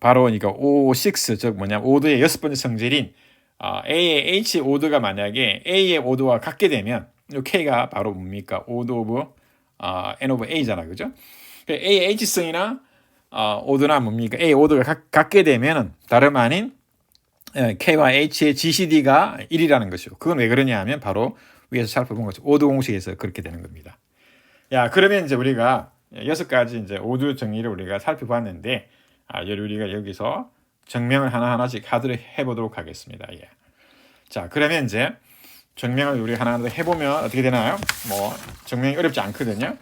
바로 그러니까 O6 즉 뭐냐면 오더의 6번째 성질인 A의 H의 오더가 만약에 A의 오더와 같게 되면 K가 바로 뭡니까? 오더 오브 N 오브 A잖아요. 그죠? A의 H성이나 오더나 뭡니까? A 오더가 같게 되면 다름 아닌 K와 H의 GCD가 1이라는 것이고 그건 왜 그러냐 하면 바로 위에서 살펴본 것처럼 오더 공식에서 그렇게 되는 겁니다. 야, 그러면 이제 우리가 6가지 이제 오더 정의를 우리가 살펴봤는데 우리가 여기서 증명을 하나하나씩 하도록 해보도록 하겠습니다. 예. 자, 그러면 이제 증명을 우리 하나하나 해보면 어떻게 되나요? 뭐 증명이 어렵지 않거든요.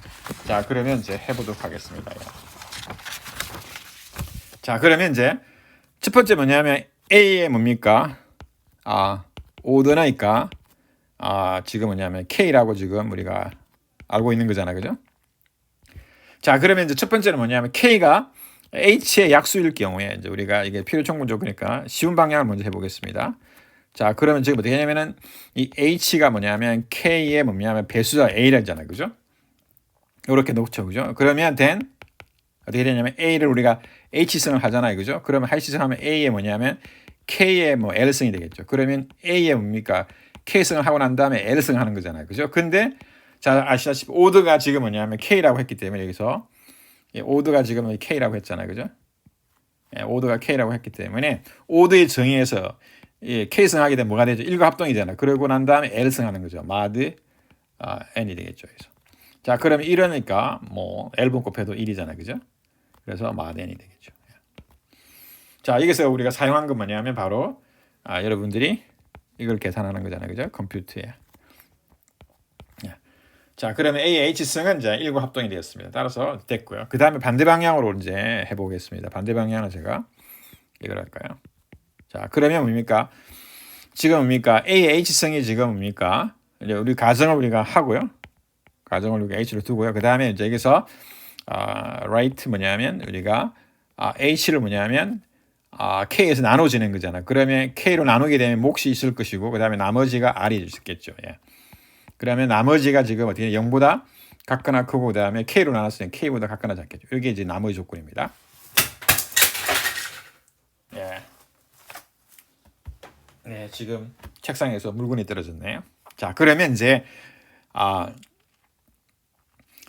자, 그러면 이제 해보도록 하겠습니다. 예. 자, 그러면 이제 첫 번째 뭐냐면 A의 뭡니까? 오더나니까 지금 뭐냐면 K라고 지금 우리가 알고 있는 거잖아요. 그죠? 자, 그러면 이제 첫 번째는 뭐냐면 K가 H의 약수일 경우에 이제 우리가 이게 필요充分 조건이니까 쉬운 방향을 먼저 해보겠습니다. 자, 그러면 지금 어떻게 하냐면은 이 H가 뭐냐면 K의 뭐냐면 배수자 A라잖아요. 그죠? 이렇게 놓죠. 그죠? 그러면 어떻게 되냐면 A를 우리가 H성을 하잖아요. 그죠? 그러면 H성 하면 A의 뭐냐면 K의 뭐 L성이 되겠죠. 그러면 A의 뭡니까? K성을 하고 난 다음에 L성을 하는 거잖아요. 그죠? 근데 자, 아시다시피 오더가 지금 뭐냐면 K라고 했기 때문에 여기서 오더가 지금 K라고 했잖아요. 그죠? 오더가 K라고 했기 때문에 오더의 정의에서 K성 하게 되면 뭐가 되죠? 1과 합동이잖아요. 그러고 난 다음에 L성 하는 거죠. 마드 N이 되겠죠. 그래서. 자, 그러면 이러니까 뭐 L분 곱해도 1이잖아요. 그죠? 그래서 마드 N이 되겠죠. 자, 여기서 우리가 사용한 건 뭐냐면 바로 여러분들이 이걸 계산하는 거잖아요. 그죠? 컴퓨터에. 자, 그러면 A의 H성은 이제 1과 합동이 되었습니다. 따라서 됐고요. 그 다음에 반대 방향으로 이제 해보겠습니다. 반대 방향은 제가 이걸 할까요? 자, 그러면 뭡니까? 지금 뭡니까? A의 H성이 지금 뭡니까? 이제 우리 가정을 우리가 하고요. 가정을 우리가 H를 두고요. 그 다음에 이제 여기서 right 뭐냐면 우리가 H를 뭐냐면 K에서 나눠지는 거잖아. 그러면 K로 나누게 되면 몫이 있을 것이고 그 다음에 나머지가 R이 있겠죠. 예. 그러면 나머지가 지금 어떻게 0보다 같거나 크고 그 다음에 K로 나눴을 때 K보다 같거나 작겠죠. 이게 이제 나머지 조건입니다. 예. 네, 지금 책상에서 물건이 떨어졌네요. 자, 그러면 이제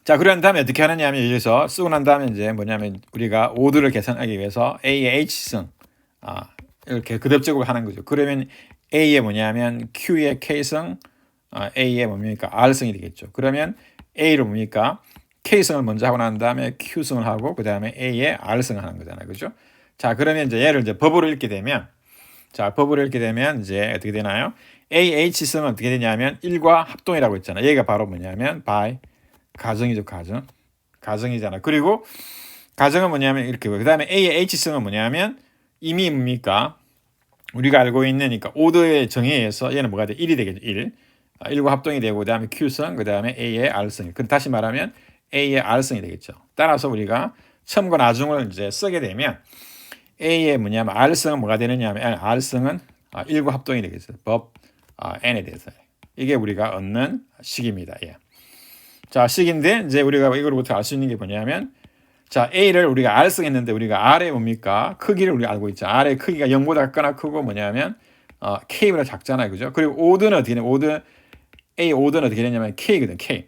자, 그런 다음에 어떻게 하느냐 하면 여기서 쓰고 난 다음에 이제 뭐냐면 우리가 오더를 계산하기 위해서 A의 H성 이렇게 그듭적으로 하는 거죠. 그러면 A의 뭐냐면 Q의 K성 A의 뭡니까? R성이 되겠죠. 그러면 A를 뭡니까? K성을 먼저 하고 난 다음에 Q성을 하고 그 다음에 A의 R성을 하는 거잖아요. 그죠? 자, 그러면 이제 얘를 이제 법으로 읽게 되면 이제 어떻게 되나요? AH성은 어떻게 되냐면 1과 합동이라고 했잖아요. 얘가 바로 뭐냐면 by 가정이죠. 가정이잖아. 그리고 가정은 뭐냐면 이렇게 그 다음에 A의 H성은 뭐냐면 이미 뭡니까? 우리가 알고 있는 그러니까 오더의 정의에 의해서 얘는 뭐가 돼? 1이 되겠죠. 1과 합동이 되고 그 다음에 Q성 그 다음에 A의 R성이. 다시 말하면 A의 R성이 되겠죠. 따라서 우리가 첨과 나중을 이제 쓰게 되면 A의 뭐냐면 R성은 뭐가 되느냐 하면 R성은 1과 합동이 되겠어요. 법 N에 대해서. 이게 우리가 얻는 식입니다. 예. 자, 식인데 이제 우리가 이거로부터 알 수 있는 게 뭐냐면 자, A를 우리가 R성 했는데 우리가 R의 뭡니까? 크기를 우리가 알고 있죠. R의 크기가 0보다 작거나 크고 뭐냐면 K보다 작잖아요. 그죠? 그리고 오더는 어떻게 되냐? A 오더는 어떻게 되냐면 K거든. K.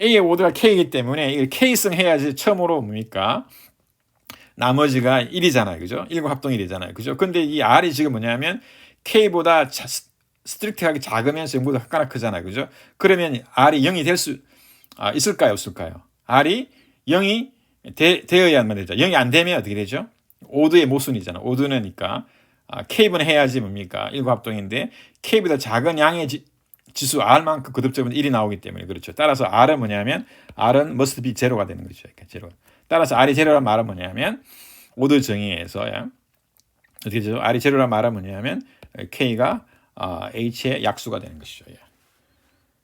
A의 오더가 K이기 때문에 이걸 K성 해야지 처음으로 뭡니까? 나머지가 1이잖아요. 그죠? 1과 합동이 되잖아요. 그죠? 근데 이 R이 지금 뭐냐면 K보다 스트릭트하게 작으면서 0보다 작거나 크잖아요. 그죠? 그러면 R이 0이 될 수 있을까요? 없을까요? R이 0이 되어야만 되죠. 0이 안 되면 어떻게 되죠? 오더의 모순이잖아. 오더니까 K분의 해야지 뭡니까? 1과 합동인데 K보다 작은 양의 지수 R만큼 거듭적으면 1이 나오기 때문에 그렇죠. 따라서 R은 뭐냐면 R은 must be 제로가 되는 거죠. 이렇게 제로. 따라서 R이 제로란 말은 뭐냐면 오더 정의에서야 어떻게 되죠? R이 제로란 말은 뭐냐면 K가 H의 약수가 되는 것이죠. 예.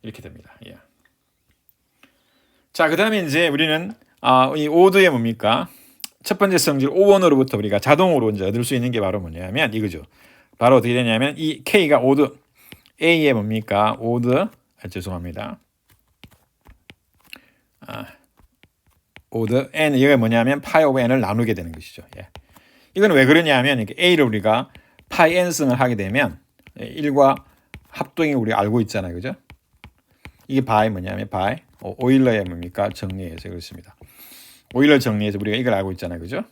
이렇게 됩니다. 예. 자, 그다음에 이제 우리는 이 오더의 뭡니까? 첫 번째 성질 O1으로부터 우리가 자동으로 이제 얻을 수 있는 게 바로 뭐냐면 이거죠. 바로 어떻게 되냐면 이 K가 오더 A의 뭡니까? 오더 죄송합니다. 오더 N 이게 뭐냐면 파이 오브 N을 나누게 되는 것이죠. 예. 이건 왜 그러냐면 A를 우리가 파이 N승을 하게 되면 1과 합동이 우리가 알고 있잖아요. 그죠? 이게 바이 뭐냐면 바이 오일러의 뭡니까? 정리에서 그렇습니다. 오일러 정리에서 우리가 이걸 알고 있잖아요. 그죠?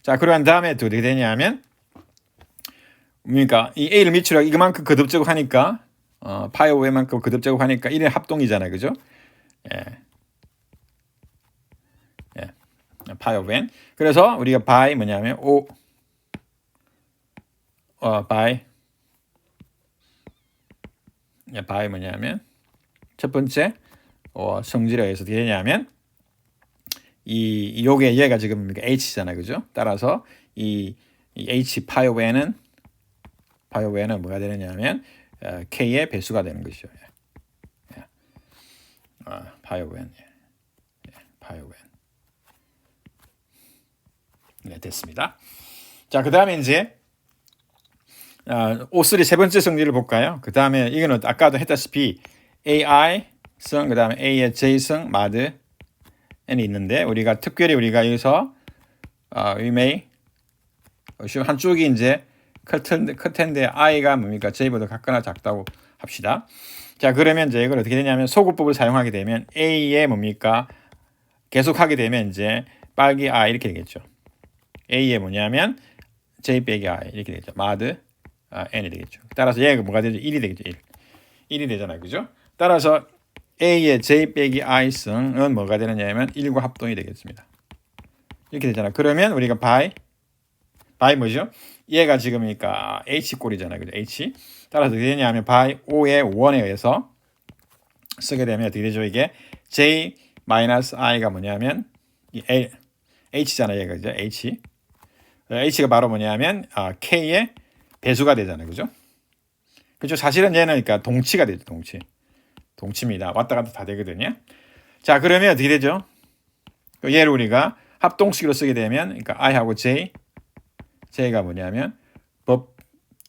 자, 그러한 다음에 어떻게 되냐면 뭡니까? 이 A를 밑으로 이만큼 거듭적으로 하니까 파이 오브 N만큼 거듭적으로 하니까 1의 합동이잖아요. 그죠? 예. 파이 오브 N. 그래서 우리가 바이 뭐냐면 바이 뭐냐면 첫 번째 성질에 의해서 어떻게 되냐면 요게 얘가 지금 H잖아요. 그죠? 따라서 이 H 파이 오브 N은 뭐가 되느냐면 K의 배수가 되는 것이죠. 예. 파이 오브 N. 파이 오브 N. 네, 됐습니다. 자, 그 다음에 이제 O3 세 번째 성질을 볼까요? 그 다음에 이거는 아까도 했다시피 AI-성, 그 다음에 A의 J성, 마드 N이 있는데 우리가 특별히 우리가 여기서 we may 한쪽이 이제 클 텐데 I가 뭡니까? J보다 같거나 작다고 합시다. 자, 그러면 이제 이걸 어떻게 되냐면 소구법을 사용하게 되면 A의 뭡니까? 계속하게 되면 이제 빨기 I 이렇게 되겠죠. A의 뭐냐면 J 빼기 I 이렇게 되죠. 마드 N이 되겠죠. 따라서 얘가 뭐가 되죠? 1이 되겠죠. 1이 되잖아요. 그죠? 따라서 A의 J 빼기 I승은 뭐가 되느냐면 1과 합동이 되겠습니다. 이렇게 되잖아요. 그러면 우리가 바이 뭐죠? 얘가 지금이니까 H 꼴이잖아요. 그죠? H. 따라서 어떻게 되냐면 바이 O의 1에 의해서 쓰게 되면 어떻게 되죠? 이게 J 마이너스 I가 뭐냐면 H잖아요. 얘가 그죠? H가 바로 뭐냐면 K의 배수가 되잖아요. 그죠? 그죠? 사실은 얘는 그러니까 동치가 되죠. 동치입니다. 왔다 갔다 다 되거든요. 자, 그러면 어떻게 되죠? 얘를 우리가 합동식으로 쓰게 되면 그러니까 I하고 J가 뭐냐면 법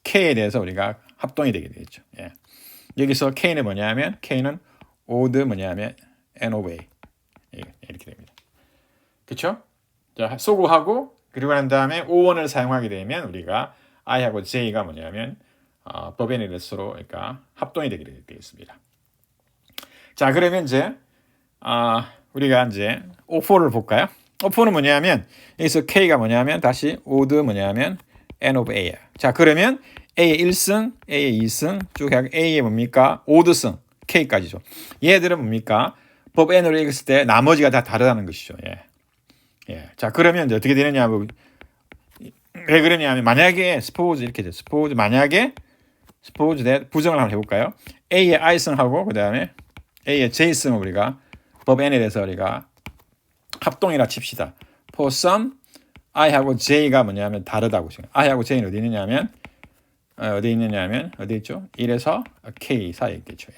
K에 대해서 우리가 합동이 되게 되겠죠. 예. 여기서 K는 뭐냐면 K는 odd 뭐냐면 N of A 이렇게 됩니다. 그렇죠? 자, 소구하고 그리고 난 다음에 O1을 사용하게 되면 우리가 I하고 J가 뭐냐면 법 N에 대해서 그러니까 합동이 되게 되겠습니다. 자, 그러면 이제 우리가 이제 O4를 볼까요? O4는 뭐냐면 여기서 K가 뭐냐면 다시 odd 뭐냐면 N of A야. 자, 그러면 A의 1승, A의 2승 쭉 해서 A의 뭡니까? odd승 K까지죠. 얘들은 뭡니까? 법 N으로 읽었을 때 나머지가 다 다르다는 것이죠. 예. 자, 그러면 이제 어떻게 되느냐? 왜 그러냐면 만약에 suppose 이렇게 돼. 만약에 부정을 한번 해볼까요? A의 I승하고 그 다음에 A의 J승을 우리가 법 N에 대해서 우리가 합동이라 칩시다. For some I하고 J가 뭐냐면 다르다고. I하고 J는 어디 있느냐면 어디 있죠? 1에서 K 사이에 있겠죠.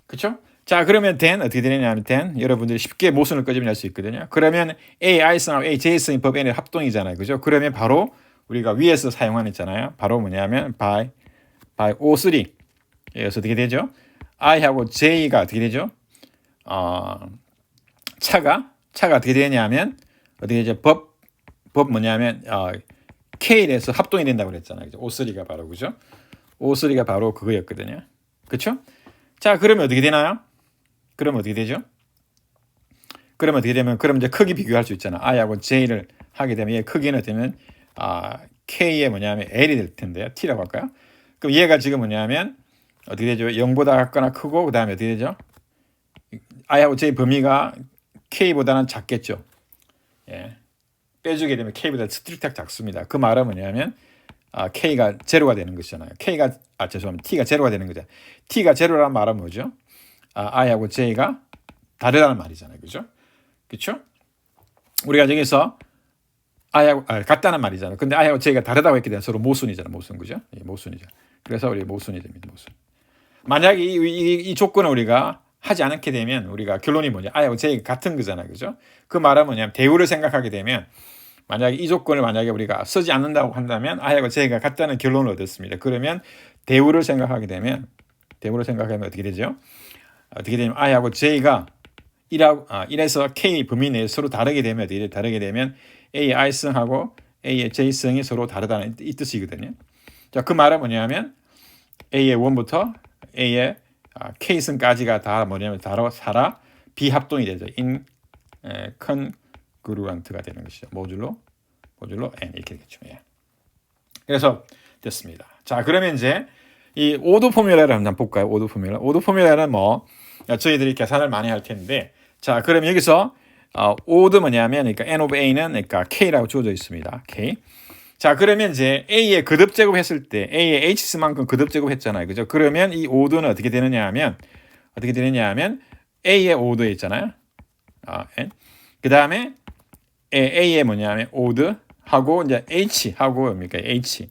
그렇죠? 자, 그러면 then 어떻게 되느냐면 then 여러분들이 쉽게 모순을 끄집어낼 수 있거든요. 그러면 A, I승하고 A, J승이 법 N의 합동이잖아요. 그죠? 그러면 바로 우리가 위에서 사용하는 있잖아요. 바로 뭐냐면 by O3. 여기서 어떻게 되죠? I하고 J가 어떻게 되죠? 차가 어떻게 되냐면 어떻게 되죠? 법 뭐냐면 K에 대해서 합동이 된다고 그랬잖아요. 그죠? O3가 바로 그죠? O3가 바로 그거였거든요. 그렇죠? 자, 그러면 어떻게 되나요? 그러면 어떻게 되죠? 그러면 어떻게 되면 그럼 이제 크기 비교할 수 있잖아. I하고 J를 하게 되면 얘 크기는 되면 K의 뭐냐면 L이 될 텐데요. T라고 할까요? 그럼 얘가 지금 뭐냐면 어떻게 되죠? 0보다 같거나 크고 그 다음에 어떻게 되죠? I하고 J 범위가 K보다는 작겠죠. 예. 빼주게 되면 K보다 스트릭트하게 작습니다. 그 말은 뭐냐면 k가 제로가 되는 것이잖아요. 죄송합니다. t가 제로가 되는 거죠. t가 제로라는 말은 뭐죠? i하고 j가 다르다는 말이잖아요. 그죠? 그렇죠? 우리가 여기서 i하고 같다는 말이잖아요. 근데 i하고 j가 다르다고 했기 때문에 서로 모순이잖아요. 모순. 그죠? 모순이죠. 그래서 우리 모순이 됩니다. 모순. 만약에 이 조건을 우리가 하지 않게 되면 우리가 결론이 뭐냐? i하고 j가 같은 거잖아요. 그죠? 그 말은 뭐냐면 대우를 생각하게 되면 만약에 이 조건을 만약에 우리가 쓰지 않는다고 한다면 i하고 j가 같다는 결론을 얻었습니다. 그러면 대우를 생각하게 되면 어떻게 되죠? 어떻게 되면 i하고 j가 1에서 k 범위 내에 서로 다르게 되면 a의 i승하고 a의 j승이 서로 다르다는 이 뜻이거든요. 자, 그 말은 뭐냐면 a의 1부터 a의 k승까지가 다 뭐냐면 살아 비합동이 되죠. 인컨그루언트가 되는 것이죠. 모듈로 n 이렇게 되겠죠. 예. 그래서 됐습니다. 자, 그러면 이제 이 오드 포뮬러를 한번 볼까요? 오드 포뮬러는 뭐 저희들이 계산을 많이 할 텐데, 자, 그러면 여기서 오드 뭐냐면 그러니까 n of a는 그러니까 k라고 주어져 있습니다. k. 자, 그러면 이제 a의 거듭 제곱했을 때 a의 hs만큼 거듭 제곱했잖아요. 그죠? 그러면 이 오드는 어떻게 되느냐 하면 a의 오드 있잖아요. n. 그다음에 a의 뭐냐면 오드 하고 이제 h 하고 뭡니까? h.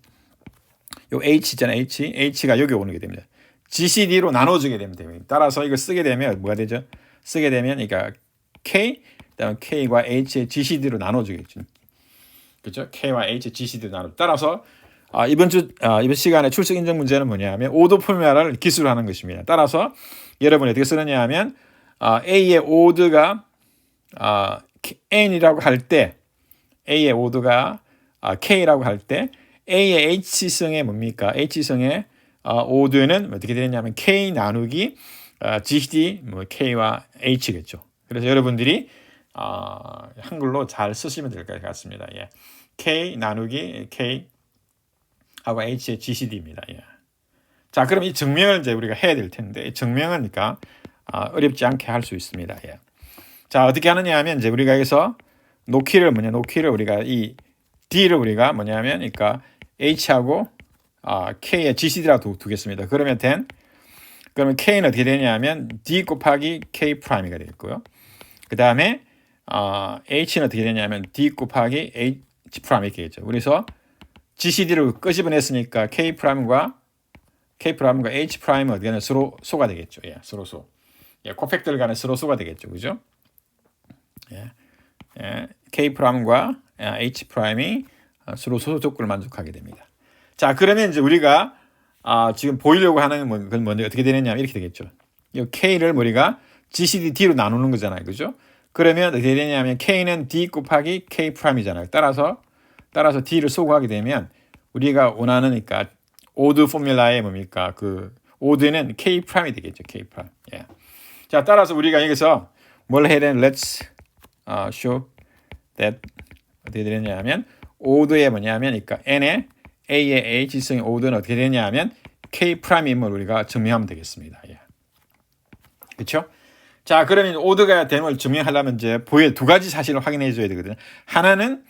요 h 있잖아요. h가 여기 오는 게 됩니다. GCD로 나눠주게 됩니다. 따라서 이걸 쓰게 되면 뭐가 되죠? 쓰게 되면 그러니까 k, 그다음에 k과 h의 GCD로 나눠주겠죠. 그렇죠? k와 h의 GCD로 나눠. 따라서 이번 시간에 출석 인정 문제는 뭐냐면 오드 포뮬러를 기술하는 것입니다. 따라서 여러분이 어떻게 쓰느냐 하면 a의 오드가 n이라고 할 때 a의 오드가 k라고 할 때 a의 h승의 뭡니까? h승의 오드는 어떻게 되느냐면 k 나누기 GCD k와 h겠죠. 그래서 여러분들이 한글로 잘 쓰시면 될 것 같습니다. 예. k 나누기 k 하고 h의 GCD입니다. 예. 자, 그럼 이 증명을 이제 우리가 해야 될 텐데 이 증명은 그러니까 어렵지 않게 할 수 있습니다. 예. 자, 어떻게 하느냐 하면 이제 우리가 여기서 놓기를 우리가 이 d를 우리가 뭐냐면 그러니까 h하고 k의 GCD라고 두겠습니다. 그러면 k는 어떻게 되냐면 d 곱하기 k 프라임이가 되겠고요. 그 다음에 h는 어떻게 되냐면 d 곱하기 h 프라임 이렇게 되겠죠. 그래서 GCD를 끄집어냈으니까 k 프라임과 h 프라임은 어떻게 되냐면 서로 소가 되겠죠. 예, 서로 소. 예, 코팩들 간에 서로 소가 되겠죠. 그죠? 예. k 프라임과 h 프라임이 서로 소수 조건을 만족하게 됩니다. 자, 그러면 이제 우리가 지금 보이려고 하는 건 뭔데 어떻게 되느냐면 이렇게 되겠죠. 이 k를 우리가 GCD D로 나누는 거잖아요. 그죠? 그러면 어떻게 되냐면 k는 D 곱하기 k 프라임이잖아요. 따라서 D를 소구하게 되면 우리가 원하니까 오드 포뮬라의 뭡니까? 그 오드는 k 프라임이 되겠죠. k 프라임. 예. 자, 따라서 우리가 여기서 뭘 해야 되는 let's show that 어떻게 되느냐면 오드의 뭐냐면 그러니까 n의 a의 h승의 오드는 어떻게 되냐면 k 프라임임을 우리가 증명하면 되겠습니다. 예. 그렇죠? 자, 그러면 오드가 됨을 증명하려면 이제 두 가지 사실을 확인해 줘야 되거든요. 하나는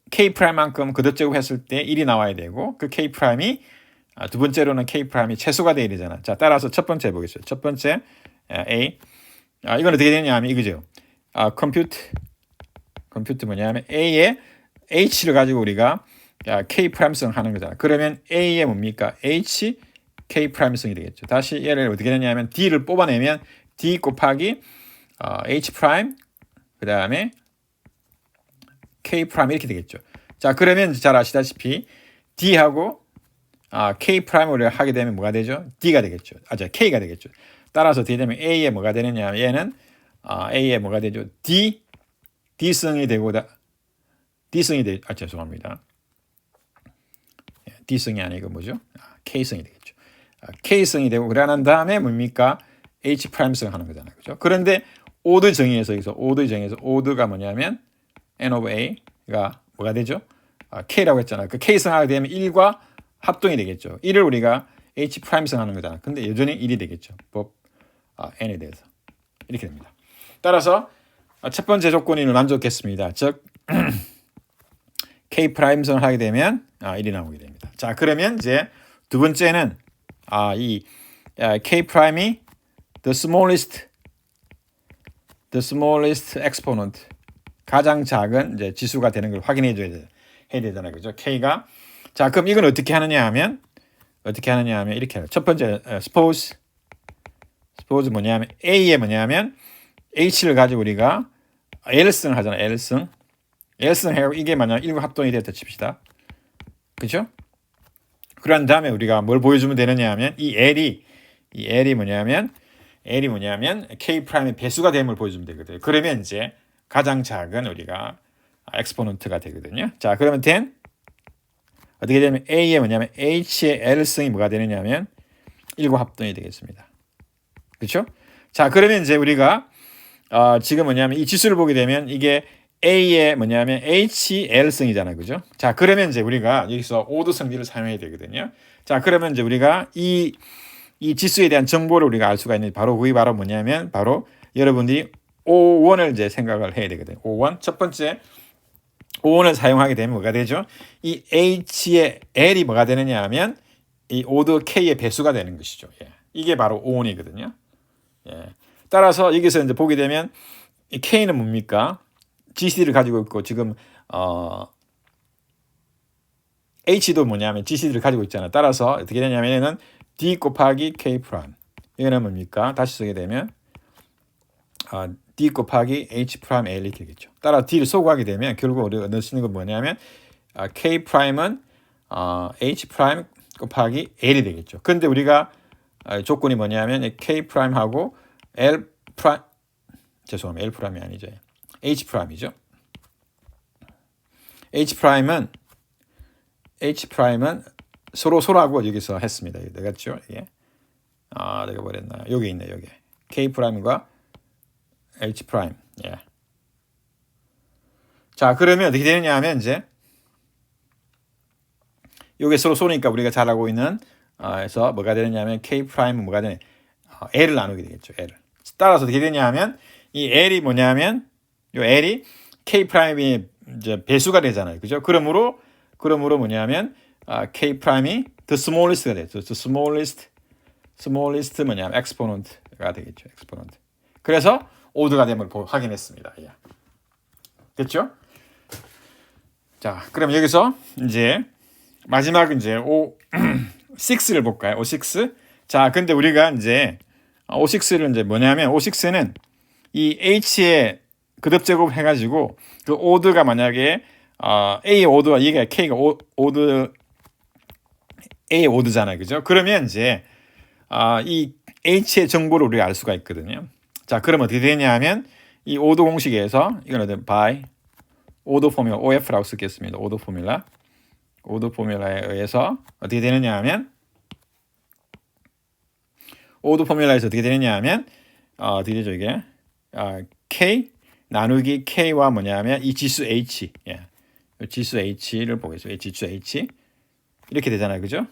k 프라임만큼 거듭 제곱했을 때 1이 나와야 되고 그 k 프라임이 두 번째로는 k 프라임이 최소가 돼야 되잖아. 자, 따라서 첫 번째 보겠습니다. 첫 번째 a 이건 어떻게 되냐면 이거죠. 컴퓨트 뭐냐면 a의 h를 가지고 우리가 k 프라임성 하는 거잖아. 그러면 a의 뭡니까? h k 프라임성이 되겠죠. 다시 얘를 어떻게 되냐면 d를 뽑아내면 d 곱하기 h 프라임 그 다음에 k 프라임 이렇게 되겠죠. 자, 그러면 잘 아시다시피 d하고 k 프라임을 하게 되면 뭐가 되죠? d가 되겠죠. k가 되겠죠. 따라서 어떻게 되면 a에 뭐가 되느냐? 얘는 a에 뭐가 되죠? d승이 되고 죄송합니다. d승이 아니고 뭐죠? k승이 되겠죠. k승이 되고 그러는 다음에 뭡니까? h 프라임승 하는 거잖아요. 그죠? 그런데 오드 정의에서 오드가 뭐냐면 n of a가 뭐가 되죠? k라고 했잖아요. 그 k승하게 되면 1과 합동이 되겠죠. 1을 우리가 h 프라임승 하는 거잖아요. 근데 여전히 1이 되겠죠. 법 n에 대해서. 이렇게 됩니다. 따라서 첫 번째 조건을 만족했습니다. 즉 k 프라임승을 하게 되면 1이 나오게 됩니다. 자, 그러면 이제 두 번째는 이 K 프라임이 the smallest exponent, 가장 작은 이제 지수가 되는 걸 확인해 줘야 해야 되잖아요. 그죠? K가. 자, 그럼 이건 어떻게 하느냐 하면 이렇게 해요. 첫 번째 suppose 뭐냐면 A에 뭐냐면 H를 가지고 우리가 L승을 하잖아요. L승 하고 이게 만약 일곱 합동이 됐다 칩시다. 그죠? 그런 다음에 우리가 뭘 보여주면 되느냐 하면 이 L이 뭐냐면 K 프라임의 배수가 됨을 보여주면 되거든요. 그러면 이제 가장 작은 우리가 엑스포넌트가 되거든요. 자, 그러면 어떻게 되면 A에 뭐냐면 H의 L승이 뭐가 되느냐면 일곱 합동이 되겠습니다. 그렇죠? 자, 그러면 이제 우리가 지금 뭐냐면 이 지수를 보게 되면 이게 A의 뭐냐면 HL승이잖아요. 그죠? 자, 그러면 이제 우리가 여기서 오드 성질을 사용해야 되거든요. 자, 그러면 이제 우리가 이 지수에 대한 정보를 우리가 알 수가 있는 그게 바로 뭐냐면 바로 여러분들이 O1을 이제 생각을 해야 되거든요. O1. 첫 번째 O1을 사용하게 되면 뭐가 되죠? 이 H의 L이 뭐가 되느냐 하면 이 오드 K의 배수가 되는 것이죠. 예. 이게 바로 O1이거든요. 예. 따라서 여기서 이제 보게 되면 이 K는 뭡니까? GCD를 가지고 있고 지금 H도 뭐냐면 GCD를 가지고 있잖아요. 따라서 어떻게 되냐면 얘는 D 곱하기 K 프라임. 이거는 뭡니까? 다시 쓰게 되면 D 곱하기 H 프라임 L 이렇게 되겠죠. 따라 D를 소구하게 되면 결국 우리가 넣을 수 있는 건 뭐냐면 K 프라임은 H 프라임 곱하기 L이 되겠죠. 근데 우리가 조건이 뭐냐면 K 프라임하고 L 프라임 죄송합니다. L 프라임이 아니죠. H 프라임이죠. H 프라임은 서로하고 여기서 했습니다. 되겠죠? 이게 내가 버렸나요? 여기 있네. 여기 K 프라임과 H 프라임. 예. 자, 그러면 어떻게 되느냐 하면 이제 여기 서로니까 우리가 잘 알고 있는 에서 뭐가 되느냐면 K 프라임은 뭐가 되냐? L을 나누게 되겠죠. L을. 따라서 어떻게 되냐 하면 이 L이 뭐냐면 이 L이 K 프라임이 이제 배수가 되잖아요. 그죠? 그러므로 뭐냐면 K 프라임이 the smallest가 되죠. the smallest 뭐냐면 exponent가 되겠죠. exponent. 그래서 오드가 됨을 확인했습니다. 예. 됐죠? 자, 그럼 여기서 이제 마지막 이제 O6를 볼까요? O6. 자, 근데 우리가 이제 O6를 이제 뭐냐면 O6는 이 H의 그듭 제곱 해가지고 그 오드가 만약에 A 오드와 이게 K가 오드 A 오드잖아요, 그죠? 그러면 이제 이 H의 정보를 우리가 알 수가 있거든요. 자, 그러면 어떻게 되냐면 이 오드 공식에서 이거는 by 오드 포뮬라 OF라고 쓰겠습니다. 오드 포뮬라에 의해서 어떻게 되느냐 하면 오드 포뮬라에서 어떻게 되느냐 하면 어떻게 되죠 이게 K 나누기 K와 뭐냐면 이 지수 H, 지수 H를 보겠습니다. 지수 H 이렇게 되잖아요, 그죠?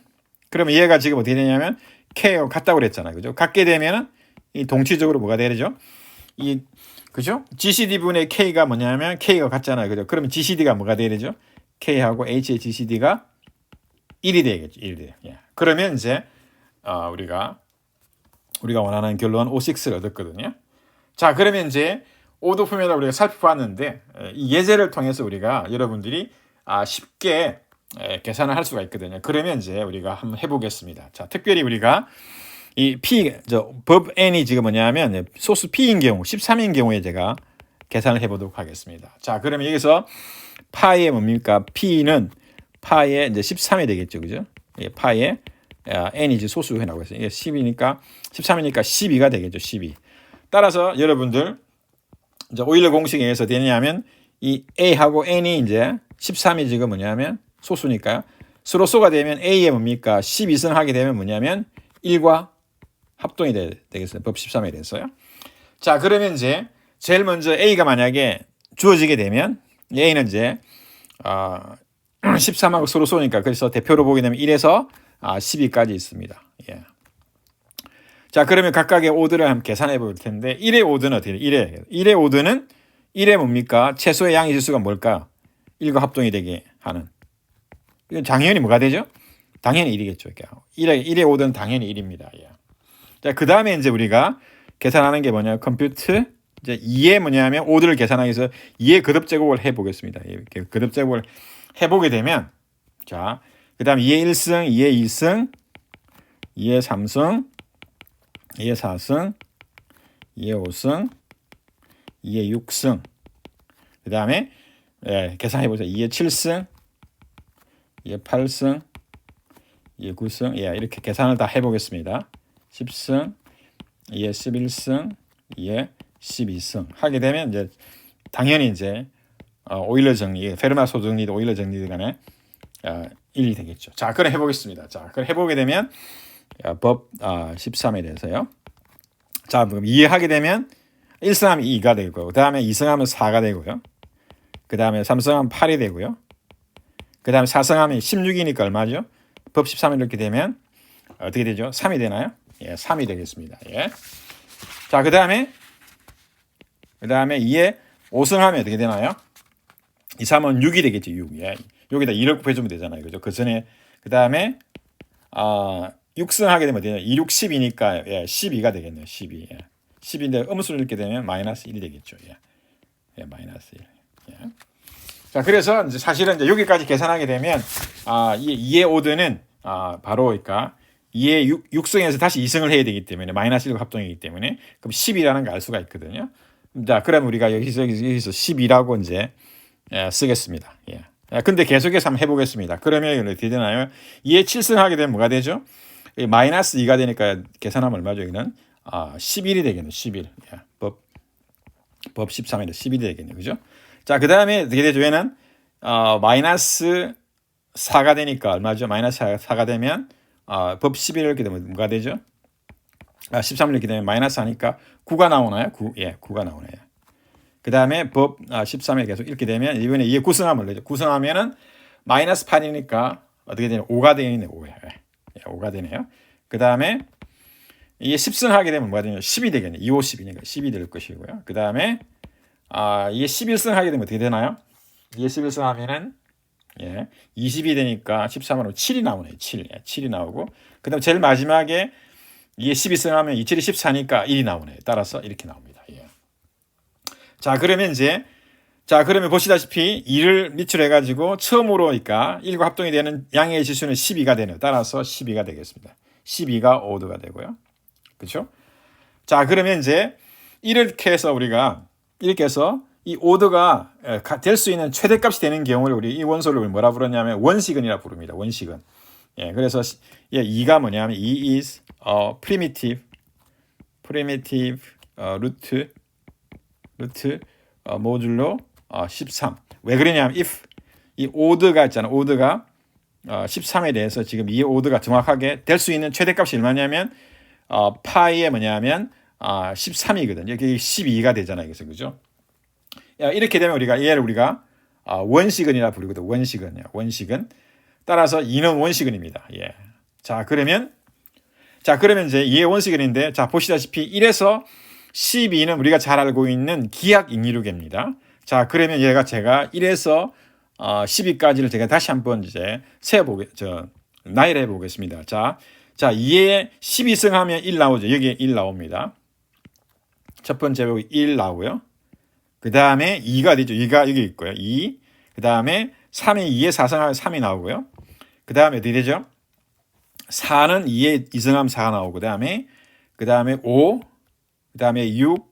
그러면 얘가 지금 어떻게 되냐면 K하고 같다고 그랬잖아요, 그죠? 같게 되면은 이 동치적으로 뭐가 되죠? 그죠? GCD 분의 K가 뭐냐면 K가 같잖아요, 그죠? 그러면 GCD가 뭐가 되죠? K하고 H의 GCD가 1이 되겠죠, 1이. 예. 그러면 이제 우리가 원하는 결론 O6를 얻었거든요. 자, 그러면 이제 오드 포뮬라 우리가 살펴봤는데 이 예제를 통해서 우리가 여러분들이 쉽게 계산을 할 수가 있거든요. 그러면 이제 우리가 한번 해보겠습니다. 자, 특별히 우리가 이 법 n이 지금 뭐냐면 소수 p인 경우 13인 경우에 제가 계산을 해보도록 하겠습니다. 자, 그러면 여기서 파이에 뭡니까? p는 파이에 이제 13이 되겠죠, 그죠? 파이에 n이 이제 소수라고 했어요. 이게 10이니까 13이니까 12가 되겠죠, 12. 따라서 여러분들 이제 오일러 공식에 의해서 되냐면 이 a하고 n이 이제 13이 지금 뭐냐면 소수니까요. 서로소가 되면 a에 뭡니까? 12승 하게 되면 뭐냐면 1과 합동이 되겠어요. 법 13에 됐어요. 자, 그러면 이제 제일 먼저 a가 만약에 주어지게 되면 a는 이제 13하고 서로소니까 그래서 대표로 보게 되면 1에서 12까지 있습니다. 예. 자, 그러면 각각의 오드를 한번 계산해 볼 텐데 1의 오드는 어떻게 돼요? 1의 오드는 1의 뭡니까? 최소의 양의 지수가 뭘까? 1과 합동이 되게 하는. 이건 당연히 뭐가 되죠? 당연히 1이겠죠. 1의 5는 당연히 1입니다. 예. 자, 그 다음에 이제 우리가 계산하는 게 뭐냐, 컴퓨트 이제 2의 뭐냐면 5들을 계산하기 위해서 2의 거듭 제곱을 해보겠습니다. 이렇게 거듭 제곱을 해보게 되면, 자, 그 다음 2의 1승, 2의 2승, 2의 3승, 2의 4승, 2의 5승, 2의 6승, 그 다음에 계산해보세요. 2의 7승, 2의 8승, 2의 9승, 이렇게 계산을 다 해보겠습니다. 10승, 2의 11승, 2의 12승 하게 되면 이제 당연히 이제 오일러 정리, 페르마 정리도 오일러 정리 간에 1이 되겠죠. 자, 그럼 해보겠습니다. 자, 그럼 해보게 되면 법 13에 대해서요. 자, 그럼 이해하게 되면 1승하면 2가 되고, 그 다음에 2승하면 4가 되고요. 그 다음에 3승하면 8이 되고요. 그 다음에 4승하면 16이니까 얼마죠? 법 13에 이렇게 되면 어떻게 되죠? 3이 되나요? 3이 되겠습니다. 자, 그 다음에 2에 5승하면 어떻게 되나요? 2, 3은 6이 되겠죠. 6. 여기다 2를 곱해주면 되잖아요. 그죠? 그 전에, 그 다음에 6승하게 되면 어떻게 되나요? 2, 6, 10이니까 12가 되겠네요. 12. 10인데 음수를 읽게 되면 마이너스 1이 되겠죠. 마이너스 1. 자, 그래서 이제 사실은 이제 여기까지 계산하게 되면 2의 5드는 바로 그러니까 2의 6승에서 다시 2승을 해야 되기 때문에 마이너스 1과 합동이기 때문에 그럼 10이라는 걸 알 수가 있거든요. 자, 그럼 우리가 여기서 10이라고 이제 쓰겠습니다. 근데 계속해서 한번 해보겠습니다. 그러면 어떻게 되나요? 2의 7승 하게 되면 뭐가 되죠? 마이너스 2가 되니까 계산하면 얼마죠? 여기는 11이 되겠네요. 11. 법 13에서 11이 되겠네요. 그죠? 자, 그 다음에 어떻게 되죠? 얘는 마이너스 4가 되니까 얼마죠? 마이너스 4가 되면 법 11을 이렇게 되면 뭐가 되죠? 13을 이렇게 되면 마이너스 하니까 9가 나오나요? 9. 9가 나오네요. 그 다음에 법 13에 계속 이렇게 되면 이번에 2의 9승하면 되죠. 9승하면은 마이너스 8이니까 어떻게 되냐? 5가 되네요. 5가 되네요. 그 다음에 이게 10승 하게 되면 뭐가 되냐? 10이 되겠네요. 2, 5, 10이니까 10이 될 것이고요. 그 다음에 이게 11승 하게 되면 어떻게 되나요? 이게 11승 하면은 20이 되니까 13으로 7이 나오네요. 7이 나오고, 그 다음에 제일 마지막에 이게 12승 하면 2, 7이 14니까 1이 나오네요. 따라서 이렇게 나옵니다. 자, 그러면 그러면 보시다시피 2를 밑으로 해가지고 처음으로 그러니까 1과 합동이 되는 양의 지수는 12가 되네요. 따라서 12가 되겠습니다. 12가 5가 되고요. 그렇죠? 자, 그러면 이제 이렇게 해서 우리가 이렇게 해서 이 오드가 될 수 있는 최대값이 되는 경우를 우리 이 원소를 뭐라 부르냐면 원시근이라 부릅니다. 원시근. 그래서 2가 뭐냐면 2 is primitive 루트 모듈로 13. 왜 그러냐면 if 이 오드가 있잖아. 오드가 13에 대해서 지금 이 오드가 정확하게 될 수 있는 최대값이 얼마냐면 파이에 뭐냐면 13이거든요. 여기 12가 되잖아요. 그래서 그죠? 이렇게 되면 얘를 우리가 원시근이라 부르거든. 원시근. 따라서 2는 원시근입니다. 자, 그러면 이제 2의 원시근인데, 자, 보시다시피 1에서 12는 우리가 잘 알고 있는 기하 인유류계입니다. 자, 그러면 제가 1에서 12까지를 제가 다시 한번 이제 나열해 보겠습니다. 자, 2에 12승 하면 1 나오죠. 여기에 1 나옵니다. 첫 번째 여기 1 나오고요. 그 다음에 2가 되죠. 2가 여기 있고요. 2. 그 다음에 3이 2에 4승하면 3이 나오고요. 그 다음에 어디 되죠? 4는 2에 2승하면 4가 나오고, 그 다음에 5, 그 다음에 6,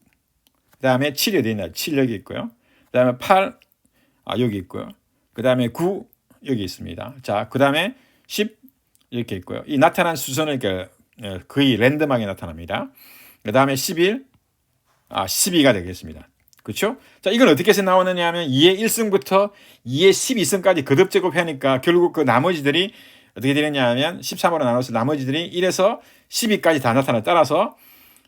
그 다음에 7이 어디 있나요? 7 여기 있고요. 그 다음에 8, 여기 있고요. 그 다음에 9, 여기 있습니다. 자, 그 다음에 10, 이렇게 있고요. 이 나타난 수선은 거의 랜덤하게 나타납니다. 그 다음에 11, 12가 되겠습니다. 그렇죠? 자, 이건 어떻게 해서 나오느냐 하면 2의 1승부터 2의 12승까지 거듭 제곱하니까 결국 그 나머지들이 어떻게 되느냐 하면 13으로 나눠서 나머지들이 1에서 12까지 다 나타나. 따라서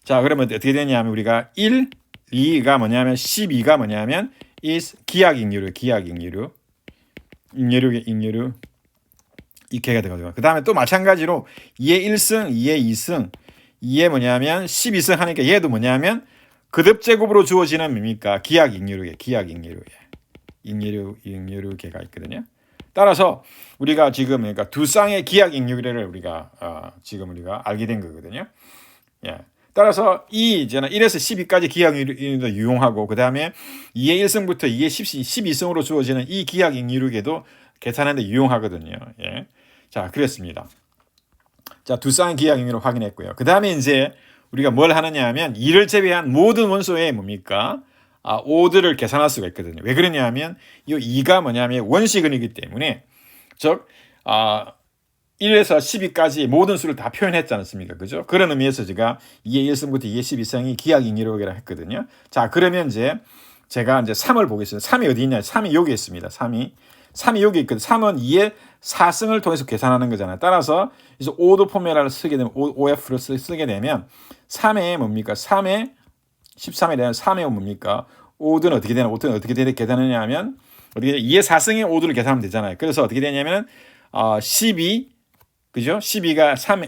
자, 그러면 어떻게 되냐 하면 우리가 1, 2가 뭐냐면 12가 뭐냐면 is 기하익률 이렇게가 되거든요. 그 다음에 또 마찬가지로 2의 1승, 2의 2승, 2의 뭐냐면 12승 하니까 얘도 뭐냐면 거듭 제곱으로 주어지는 뭡니까? 기하익률계, 익률계가 있거든요. 따라서 우리가 지금 그러니까 두 쌍의 기하 익률을 우리가 지금 우리가 알게 된 거거든요. 예. 따라서 이제는 1에서 12까지 기하익률도 유용하고 그다음에 2의 1승부터 2의 12승으로 주어지는 이 기하익률에도 계산하는 데 유용하거든요. 예. 자, 그랬습니다. 자, 두 쌍의 기하익률을 확인했고요. 그다음에 이제 우리가 뭘 하느냐 하면 2를 제외한 모든 원소의 뭡니까? 오드를 계산할 수가 있거든요. 왜 그러냐 하면 이 2가 뭐냐면 원시근이기 때문에 즉 1에서 12까지 모든 수를 다 표현했지 않습니까? 그죠? 그런 의미에서 제가 2의 1승부터 2의 12승이 기하익률이라고 했거든요. 자, 그러면 이제 제가 이제 3을 보겠습니다. 3이 어디 있냐? 3이 여기 있습니다. 3이 여기 있거든요. 3은 2의 4승을 통해서 계산하는 거잖아요. 따라서 이제 오드 포뮬라를 쓰게 되면 OF를 쓰게 되면 3의 뭡니까? 3의 13에 대한 3의 뭡니까? 오드는 어떻게 되나? 오드는 어떻게 계산하냐 하면 어떻게 2의 4승의 오드를 계산하면 되잖아요. 그래서 어떻게 되냐면 12 그죠? 12가 3,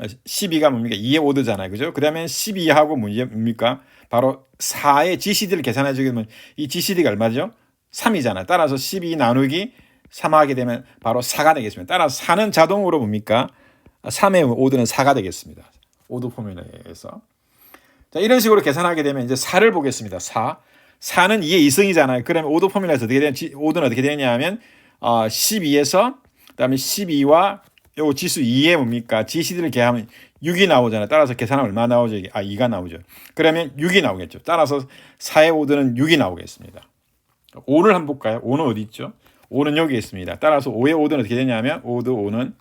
12가 뭡니까? 2의 5드잖아요. 그죠? 그 다음에 12하고 뭡니까? 바로 4의 GCD를 계산해 주게 되면 이 GCD가 얼마죠? 3이잖아요. 따라서 12 나누기 3 하게 되면 바로 4가 되겠습니다. 따라서 4는 자동으로 뭡니까? 3의 5드는 4가 되겠습니다. 5드 포뮬러에서. 자, 이런 식으로 계산하게 되면 이제 4를 보겠습니다. 4는 2의 2승이잖아요. 그러면 5드 포뮬러에서 어떻게 되냐? 5드는 어떻게 되냐 하면 12에서 그다음에 12와 요 지수 2에 뭡니까? GCD를 계하면 6이 나오잖아요. 따라서 계산하면 얼마 나오죠? 2가 나오죠. 그러면 6이 나오겠죠. 따라서 4의 5드는 6이 나오겠습니다. 5를 한번 볼까요? 5는 어디 있죠? 5는 여기 있습니다. 따라서 5의 5드는 어떻게 되냐면 5는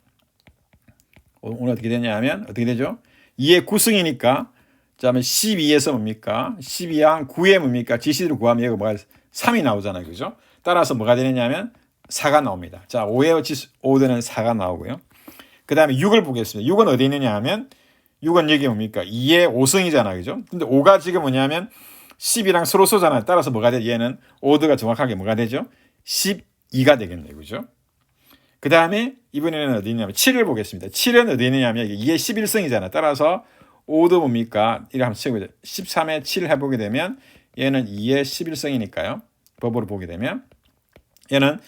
어떻게 되냐면 어떻게 되죠? 2의 9승이니까 그다음에 12에서 뭡니까? 12항 9에 뭡니까? GCD를 구하면 얘가 뭐가 3이 나오잖아요. 그죠? 따라서 뭐가 되느냐면 4가 나옵니다. 자, 5의 지수 5드는 4가 나오고요. 그 다음에 6을 보겠습니다. 6은 어디 있느냐 하면 6은 여기 뭡니까? 2의 5승이잖아요. 그죠? 근데 5가 지금 뭐냐면 10이랑 서로 쏘잖아요. 따라서 뭐가 돼? 얘는 오드가 정확하게 뭐가 되죠? 12가 되겠네요. 그죠? 그 다음에 이번에는 어디 있냐면 7을 보겠습니다. 7은 어디 있느냐면 2의 11승이잖아요. 따라서 오드 뭡니까? 이를 한번 치고보죠. 13에 7을 해보게 되면 얘는 2의 11승이니까요. 법으로 보게 되면 얘는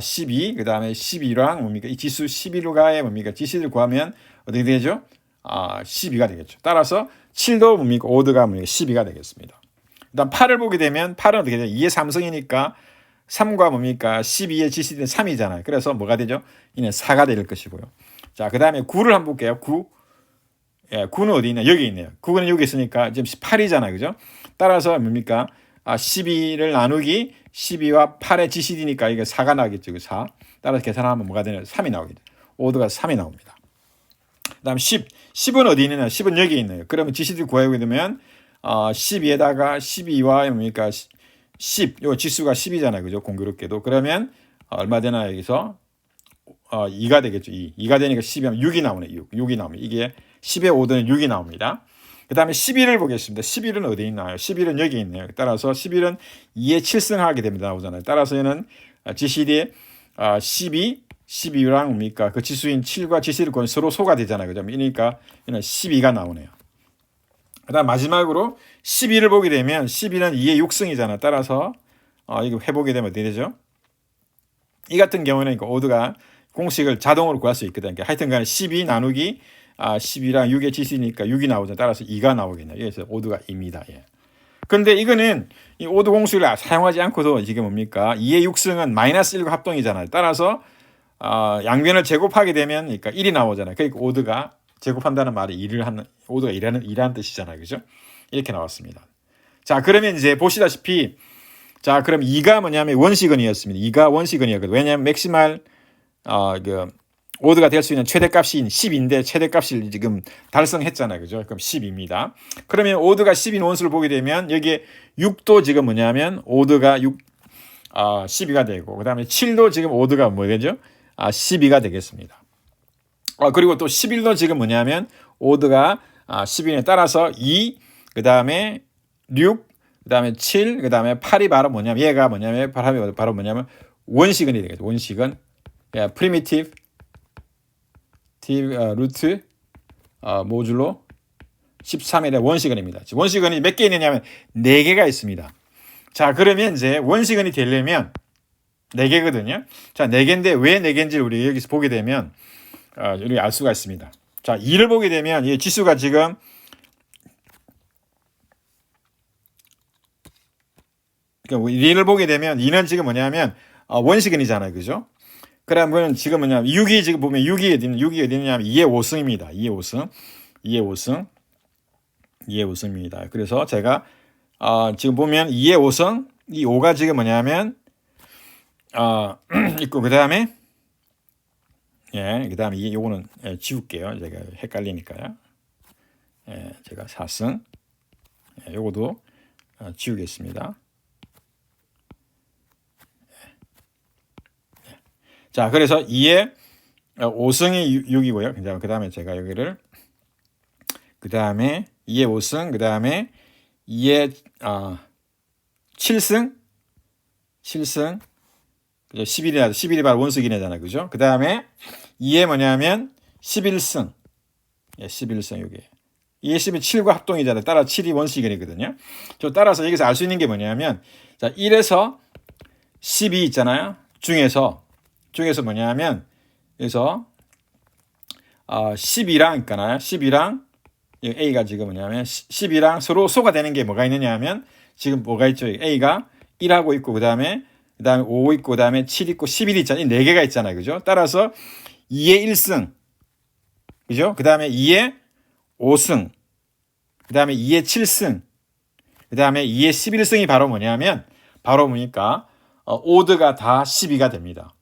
12, 그 다음에 11랑 뭡니까? 이 지수 11가에 뭡니까? GCD를 구하면 어떻게 되죠? 12가 되겠죠. 따라서 7도 뭡니까? 오드가 뭡니까? 12가 되겠습니다. 그 다음 8을 보게 되면 8은 어떻게 되죠? 2의 3승이니까 3과 뭡니까? 12의 GCD는 3이잖아요. 그래서 뭐가 되죠? 이는 4가 될 것이고요. 자, 그 다음에 9를 한번 볼게요. 9. 예, 9는 어디 있냐? 여기 있네요. 9는 여기 있으니까 지금 8이잖아요. 그죠? 따라서 뭡니까? 12를 나누기 12와 8의 GCD니까 이게 4가 나겠죠. 4. 따라서 계산하면 뭐가 되냐? 3이 나오겠죠. 오드가 3이 나옵니다. 그 다음 10. 10은 어디 있느냐? 10은 여기 있네요. 그러면 GCD 구하게 되면 12에다가 12와 뭡니까? 10. 요 지수가 10이잖아요. 그죠? 공교롭게도. 그러면 얼마 되나 여기서 2가 되겠죠. 2가 되니까 10이면 6이 나오네. 6이 나옵니다. 이게 10의 5드는 6이 나옵니다. 그 다음에 11을 보겠습니다. 11은 어디 있나요? 11은 여기 있네요. 따라서 11은 2의 7승 하게 됩니다. 나오잖아요. 따라서 얘는 GCD에 12랑 뭡니까? 그 지수인 7과 GCD를 구하면 서로 소가 되잖아요. 그죠? 그러니까 얘는 12가 나오네요. 그 다음 마지막으로 12를 보게 되면 12는 2의 6승이잖아요. 따라서 이거 해보게 되면 어떻게 되죠? 이 같은 경우는 그러니까 오드가 공식을 자동으로 구할 수 있거든요. 그러니까 하여튼 간에 12 나누기 10이랑 6의 GC니까 6이 나오죠. 따라서 2가 나오겠네요. 그래서 오드가 2입니다. 예. 근데 이거는 이 오드 공식을 사용하지 않고도 이게 뭡니까? 2의 6승은 마이너스 1과 합동이잖아요. 따라서 양변을 제곱하게 되면 그러니까 1이 나오잖아요. 그러니까 오드가 제곱한다는 말이 오드가 일하는 뜻이잖아요. 그죠? 이렇게 나왔습니다. 자, 그러면 이제 보시다시피 자, 그럼 2가 뭐냐면 원시근이었습니다. 2가 원시근이었거든요. 왜냐하면 맥시말 오드가 될 수 있는 최대값이 10인데 최대값을 지금 달성했잖아요. 그죠? 그럼 10입니다. 그러면 오드가 10인 원수를 보게 되면 여기에 6도 지금 뭐냐면 오드가 12가 되고 그 다음에 7도 지금 오드가 뭐 되죠? 12가 되겠습니다. 그리고 또 11도 지금 뭐냐면 오드가 10인에 따라서 2, 그 다음에 6, 그 다음에 7, 그 다음에 8이 바로 뭐냐면 얘가 뭐냐면 바로 뭐냐면 원시근이 되겠죠. 원시근 프리미티브 루트 모듈로 13에 대한 원시근입니다. 원시근이 몇 개 있느냐면 4개가 있습니다. 자, 그러면 이제 원시근이 되려면 4개거든요. 자, 4개인데 왜 4개인지를 우리 여기서 보게 되면 우리 알 수가 있습니다. 자, 2를 보게 되면 이 지수가 지금 그러니까 2를 보게 되면 2는 지금 뭐냐면 원시근이잖아요. 그죠? 그러면 지금 뭐냐면 6이 지금 보면 6이 어디 있냐면 2의 5승입니다. 2의 5승. 2의 5승. 2의 5승입니다. 그래서 제가 지금 보면 2의 5승, 이 5가 지금 뭐냐면 있고 그다음에 그다음에 요거는 지울게요. 제가 헷갈리니까요. 제가 4승. 요거도 지우겠습니다. 자, 그래서 2의 5승이 6이고요. 그 다음에 제가 여기를 그 다음에 2의 5승, 그 다음에 2의 7승, 11이 바로 원수기내잖아요. 그죠? 그 다음에 2의 뭐냐면 11승, 11승 여기. 2의 10이 7과 합동이잖아요. 따라 7이 원수기내거든요. 따라서 여기서 알 수 있는 게 뭐냐면, 자, 1에서 12 있잖아요. 중에서 뭐냐면, 그래서 10이랑 있잖아요. 10이랑 A가 지금 뭐냐면 10이랑 서로 소가 되는 게 뭐가 있느냐 하면 지금 뭐가 있죠? A가 1하고 있고 그다음에 5 있고 그다음에 7 있고 11 있잖아요. 이 4개가 있잖아요. 그죠? 따라서 2의 1승. 그죠? 그다음에 2의 5승. 그다음에 2의 7승. 그다음에 2의 11승이 바로 뭐냐면 바로 뭐니까 오드가 다 12가 됩니다.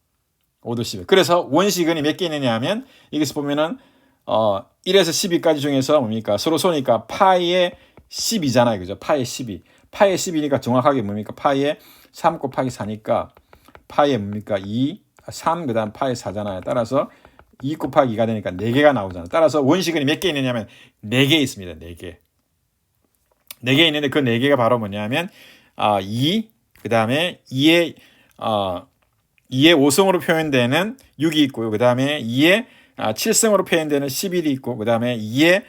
오드 12. 그래서 원시근이 몇 개 있느냐 하면 여기서 보면은 1에서 12까지 중에서 뭡니까? 서로 소니까 파이의 10이잖아요. 그죠? 파이의 12. 파이의 10이니까 정확하게 뭡니까? 파이의 3 곱하기 4니까 파이의 뭡니까? 2, 3 그다음 파이의 4잖아요. 따라서 2 곱하기 2가 되니까 4개가 나오잖아요. 따라서 원시근이 몇 개 있느냐면 4개 있습니다. 4개. 4개 있는데 그 4개가 바로 뭐냐면 2 그다음에 2의 5승으로 표현되는 6이 있고요. 그다음에 2의 7승으로 표현되는 11이 있고 그다음에 2의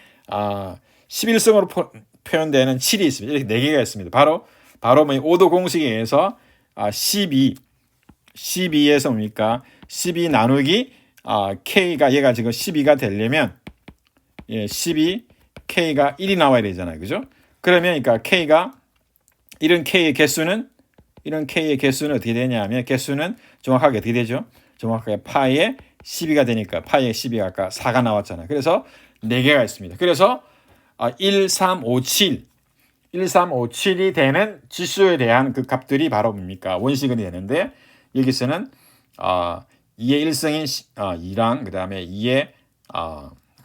11승으로 표현되는 7이 있습니다. 이렇게 4개가 있습니다. 바로 뭐 오도 공식에 의해서 12에서 뭡니까? 12 나누기 K가 얘가 지금 12가 되려면 12 K가 1이 나와야 되잖아요. 그죠? 그러면 그러니까 K가 이런 K의 개수는 어떻게 되냐면 개수는 정확하게 어떻게 되죠? 정확하게 파이의 12가 되니까 파이의 12가 아까 4가 나왔잖아요. 그래서 4개가 있습니다. 그래서 1357이 되는 지수에 대한 그 값들이 바로 뭡니까? 원시근이 되는데 여기서는 2의 1승인 2랑 그다음에 2의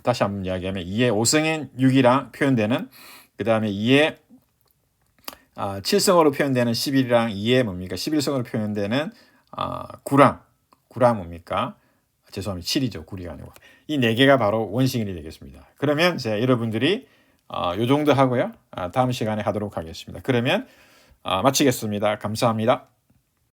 다시 한번 이야기하면 2의 5승인 6이랑 표현되는 그다음에 2의 7승으로 표현되는 11이랑 2의 뭡니까? 11승으로 표현되는 9랑 뭡니까? 죄송합니다. 7이죠. 9가 아니고. 이 4개가 바로 원시근이 되겠습니다. 그러면 이제 여러분들이 요 정도 하고요. 다음 시간에 하도록 하겠습니다. 그러면 마치겠습니다. 감사합니다.